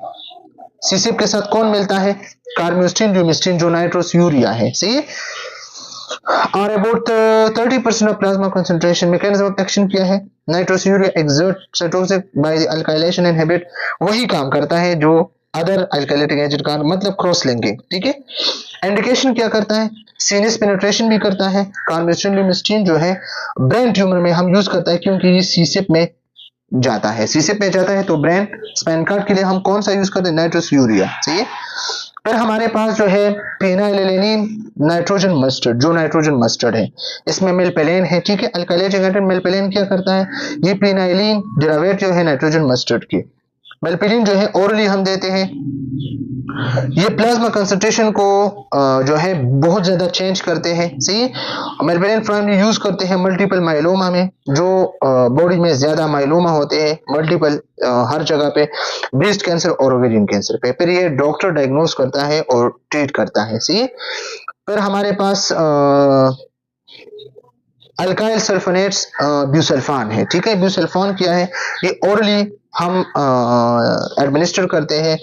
सीसिफ के साथ कौन मिलता है? कार्बिस्टीन ल्यूमिस्टीन, जो नाइट्रोसयूरिया है। सही है। और about 30% of plasma concentration. Mechanism of action क्या है? Nitrosourea exert cytosis by the alkylation inhibit, वही काम करता है जो अदर अल्काइलेटिंग एजेंट का, मतलब क्रॉस लिंकिंग, ठीक है। इंडिकेशन क्या करता है? सीनस पेनिट्रेशन भी करता है। कार्बिस्टीन ल्यूमिस्टीन जो है ब्रेन ट्यूमर में हम यूज करता है, क्योंकि ये सीसिप में जाता है। सीसिप में जाता है तो ब्रेन स्पाइन कार्ड के लिए हम कौन सा यूज करते हैं? नाइट्रोसयूरिया। सही है। फिर हमारे पास जो है फेनाइलेनिन नाइट्रोजन मस्टर्ड, जो नाइट्रोजन मस्टर्ड है, इसमें मेलपेलेन है, ठीक है। अल्काइलेटिंग एजेंट मेलपेलेन क्या करता है? ये फेनाइलिन डेरिवेट जो है नाइट्रोजन मस्टर्ड की। मेलपेलिन जो है ओरली हम देते हैं। ये प्लाज्मा कंसंट्रेशन को जो है बहुत ज्यादा चेंज करते हैं। सही। मेलपेलिन प्राइमरी यूज करते हैं मल्टीपल माइलोमा में, जो बॉडी में ज्यादा माइलोमा होते हैं, मल्टीपल हर जगह पे, ब्रेस्ट कैंसर और ओवेरियन कैंसर पे। फिर ये डॉक्टर डायग्नोस करता है और ट्रीट करता है। सही। फिर हमारे पास अल्काइल सल्फोनेट्स ब्यूसल्फान है, ठीक है। ब्यूसल्फान क्या है? ये ओरली हम एडमिनिस्टर करते हैं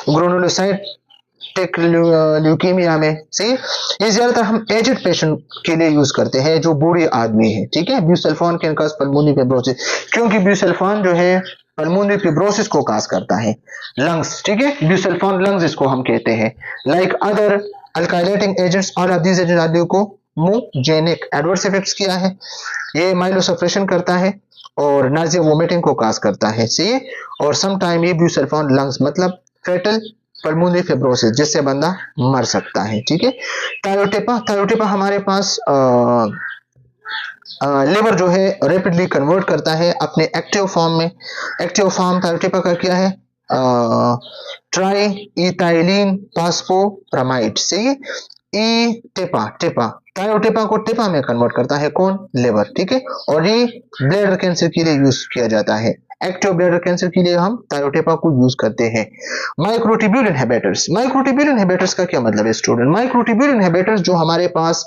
ग्रेनुलोसाइटिक ल्यूकीमिया में। सही। ये ज्यादातर हम एजेड पेशेंट के लिए यूज करते हैं, जो बूढ़े आदमी है, ठीक है। Busulfan can cause pulmonary fibrosis, क्योंकि ब्यूसल्फान जो है पल्मोनरी फिब्रोसिस को काज करता है, लंग्स, ठीक है। ब्यूसल्फान लंग्स इसको हम कहते हैं। Like other alkylating agents, all of these agents को मोजेनिक। एडवर्स इफेक्ट्स क्या है? ये माइलोसप्रेशन करता है, और नाजिया वोमिटिंग को काज करता है, सही है। और सम टाइम ये ब्यूसल्फोन लंग्स मतलब फेटल पल्मोनरी फिब्रोसिस जिससे बंदा मर सकता है, ठीक है। थायोटिपा, थायोटिपा हमारे पास लिवर जो है रैपिडली कन्वर्ट करता है अपने एक्टिव फॉर्म में। एक्टिव फॉर्म थायोटिपा का क्या है, ट्राई इथाइलिन फास्फोरामाइड, सही है। ई टेपा, टेपा थायोटिपा को टेपा में कन्वर्ट करता है कौन, लिवर, ठीक है। और ये ब्लैडर कैंसर के लिए यूज किया जाता है। एक्टिव ब्लैडर कैंसर के लिए हम थायोटिपा को यूज करते हैं। माइक्रोट्यूब्यूल इनहिबिटर्स, माइक्रोट्यूब्यूल इनहिबिटर्स का क्या मतलब है स्टूडेंट, माइक्रोट्यूब्यूल इनहिबिटर्स जो हमारे पास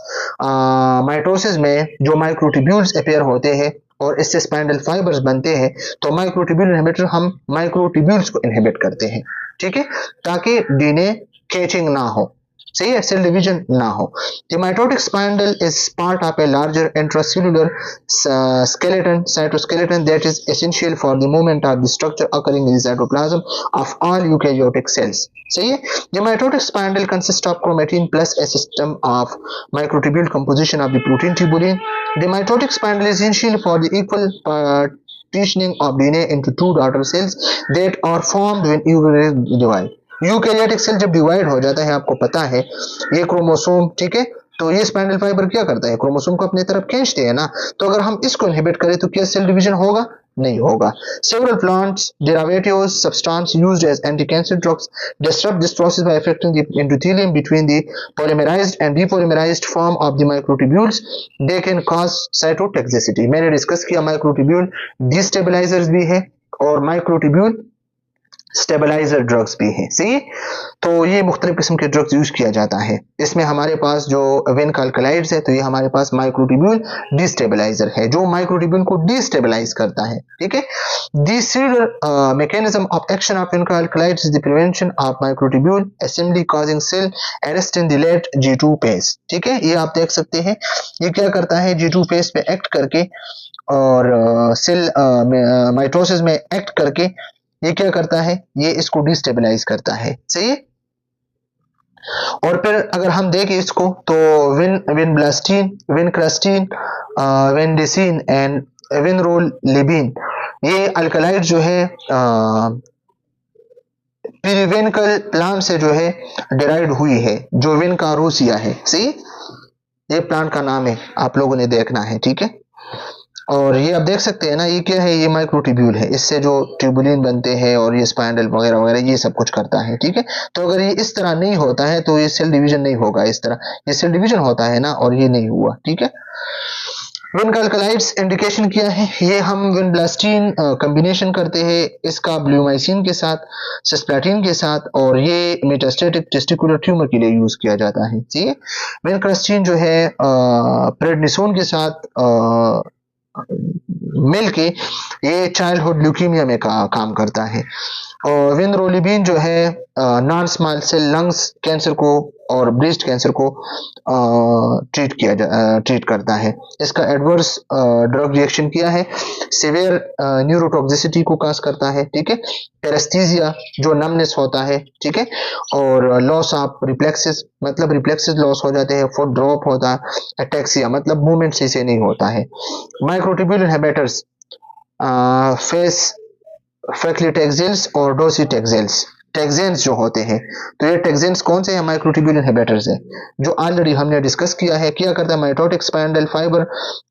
माइटोसिस में जो माइक्रोट्यूब्यूल्स अपीयर होते हैं और इससे स्पाइंडल फाइबर्स बनते हैं, तो माइक्रोट्यूब्यूल इनहिबिटर हम माइक्रोट्यूब्यूल्स को इनहिबिट करते हैं, ठीक है, ताकि डीएनए कैचिंग ना हो, सही है, सेल डिवीजन ना हो। The mitotic spindle is part of a larger intracellular skeleton, cytoskeleton that is essential for the movement of the structure occurring in the cytoplasm of all eukaryotic cells. सही है। The mitotic spindle consists of chromatin plus a system of microtubule composition of the protein tubulin. The mitotic spindle is essential for the equal partitioning of DNA into two daughter cells that are formed when eukaryotes divide. Eukaryotic cell जब divide हो जाता है, आपको पता है ये chromosome, ठीक है, तो ये स्पाइंडल फाइबर क्या करता है, क्रोमोसोम को अपनी तरफ खींचते हैं ना, तो अगर हम इसको इनहिबिट करें तो क्या सेल डिवीजन होगा, नहीं होगा। Several plants derivatives substance used as anti-cancer drugs disrupt this process by affecting the endothelium between the polymerized and depolymerized form of the microtubules. They can cause cytotoxicity. मैंने discuss किया microtubule डिस्टेबलाइजर्स भी है और microtubule stabiliser drugs भी है, सही है। तो ये मुख्तलिफ किस्म के ड्रग्स यूज किया जाता है। इसमें हमारे पास जो विनक अल्कलाइड्स है, तो ये हमारे पास माइक्रोट्यूब्यूल डिस्टेबलाइजर है जो माइक्रोट्यूब्यूल को डिस्टेबलाइज करता है, ठीक है। The cellular mechanism of action of vinca alkaloids is the prevention of microtubule assembly causing cell arrest in the late G2 phase, ठीक है। ये आप देख सकते हैं, ये क्या करता है, G2 फेज पे एक्ट करके और सेल माइटोसिस में एक्ट करके ये क्या करता है, ये इसको डिस्टेबलाइज करता है, सही है। और फिर अगर हम देखें इसको तो विनब्लास्टीन, विनक्रास्टीन, विनडेसिन एंड विनरोलिबिन ये अल्कलाइड जो है पिरिवेनकल प्लांट से जो है डिराइव्ड हुई है, जो विनकारोसिया है, सही। ये प्लांट का नाम है, आप लोगों ने देखना है, ठीक है। और ये आप देख सकते हैं ना, ये क्या है, ये माइक्रोट्यूब्यूल है, इससे जो ट्यूबुलिन बनते हैं और ये स्पाइंडल वगैरह वगैरह ये सब कुछ करता है, ठीक है। तो अगर ये इस तरह नहीं होता है तो ये सेल डिवीजन नहीं होगा, इस तरह ये सेल डिवीजन होता है ना, और ये नहीं हुआ, ठीक है। विनक अल्कलाइड्स इंडिकेशन किया है, ये हम विनब्लास्टीन कॉम्बिनेशन करते हैं इसका ब्लूमाइसिन के साथ, सिस्प्लाटिन के साथ, और ये मेटास्टेटिक टेस्टिकुलर ट्यूमर के लिए यूज किया जाता है, ठीक है। विनक्रास्टीन जो है प्रेडनिसोन के साथ मिलके ये चाइल्डहुड ल्यूकीमिया में काम करता है। और विनरोलिबिन जो है non small cell lungs cancer को और ब्रेस्ट कैंसर को ट्रीट करता है। इसका एडवर्स ड्रग रिएक्शन किया है, सिवियर न्यूरोटॉक्सिसिटी को काज करता है, ठीक है। पैरेस्थीसिया जो नमनेस होता है, ठीक है, और लॉस ऑफ रिफ्लेक्सेस मतलब रिफ्लेक्सेस लॉस हो जाते हैं, फुट ड्रॉप होता है, अटैक्सिया मतलब मूवमेंट सही से नहीं होता है। माइक्रोट्यूब्यूल इनहिबिटर्स फेस फैक्लिटेक्सेल्स और डोसीटेक्सेल्स टेक्सेंस जो होते हैं, तो ये टेक्सेंस कौन से हैं, माइक्रोट्यूब्यूल इनहिबिटर्स है, जो ऑलरेडी हमने डिस्कस किया है। क्या करता है, माइटोटिक स्पाइंडल फाइबर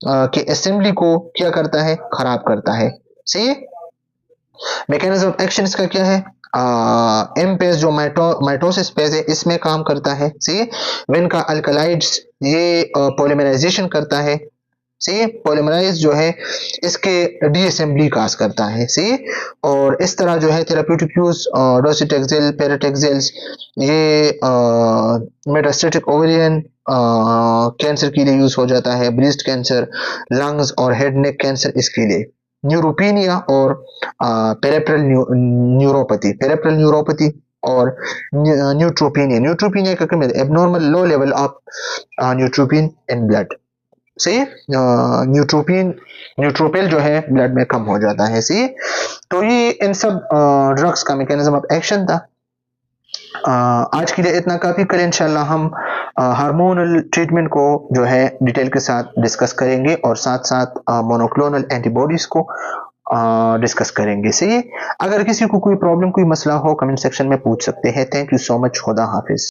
के असेंबली को क्या करता है, खराब करता है, सही है। मैकेनिज्म ऑफ एक्शन इसका क्या है, एम पेज जो माइटोसिस पेज है इसमें काम करता है, सही है। विनका अल्कलाइड्स ये पॉलीमराइजेशन करता है, सही है। पॉलीमराइज जो है इसके डीअसेंबली काज करता है, सही है। और इस तरह जो है थेराप्यूटिक यूज डोसीटेक्सेल पैराटेक्सेल्स ये मेटास्टेटिक ओवेरियन कैंसर के लिए यूज हो जाता है, ब्रेस्ट कैंसर, लंग्स और हेड नेक कैंसर इसके लिए। न्यूरोपीनिया और पेरिफेरल न्यूरोपैथी और न्यूट्रोपीनिया, न्यूट्रोपीनिया का क्या मतलब, abnormal low level of neutrophil in blood, सही है। न्यूट्रोपिल जो है ब्लड में कम हो जाता है, सही है। तो ये इन सब ड्रग्स का मैकेनिज्म ऑफ एक्शन था। आज के लिए इतना काफ़ी। कल इंशाल्लाह हम हार्मोनल ट्रीटमेंट को जो है डिटेल के साथ डिस्कस करेंगे और साथ साथ मोनोक्लोनल एंटीबॉडीज़ को डिस्कस करेंगे। सही है। अगर किसी को कोई प्रॉब्लम कोई मसला हो कमेंट सेक्शन में पूछ सकते हैं। Thank you so much. खुदा हाफिज़।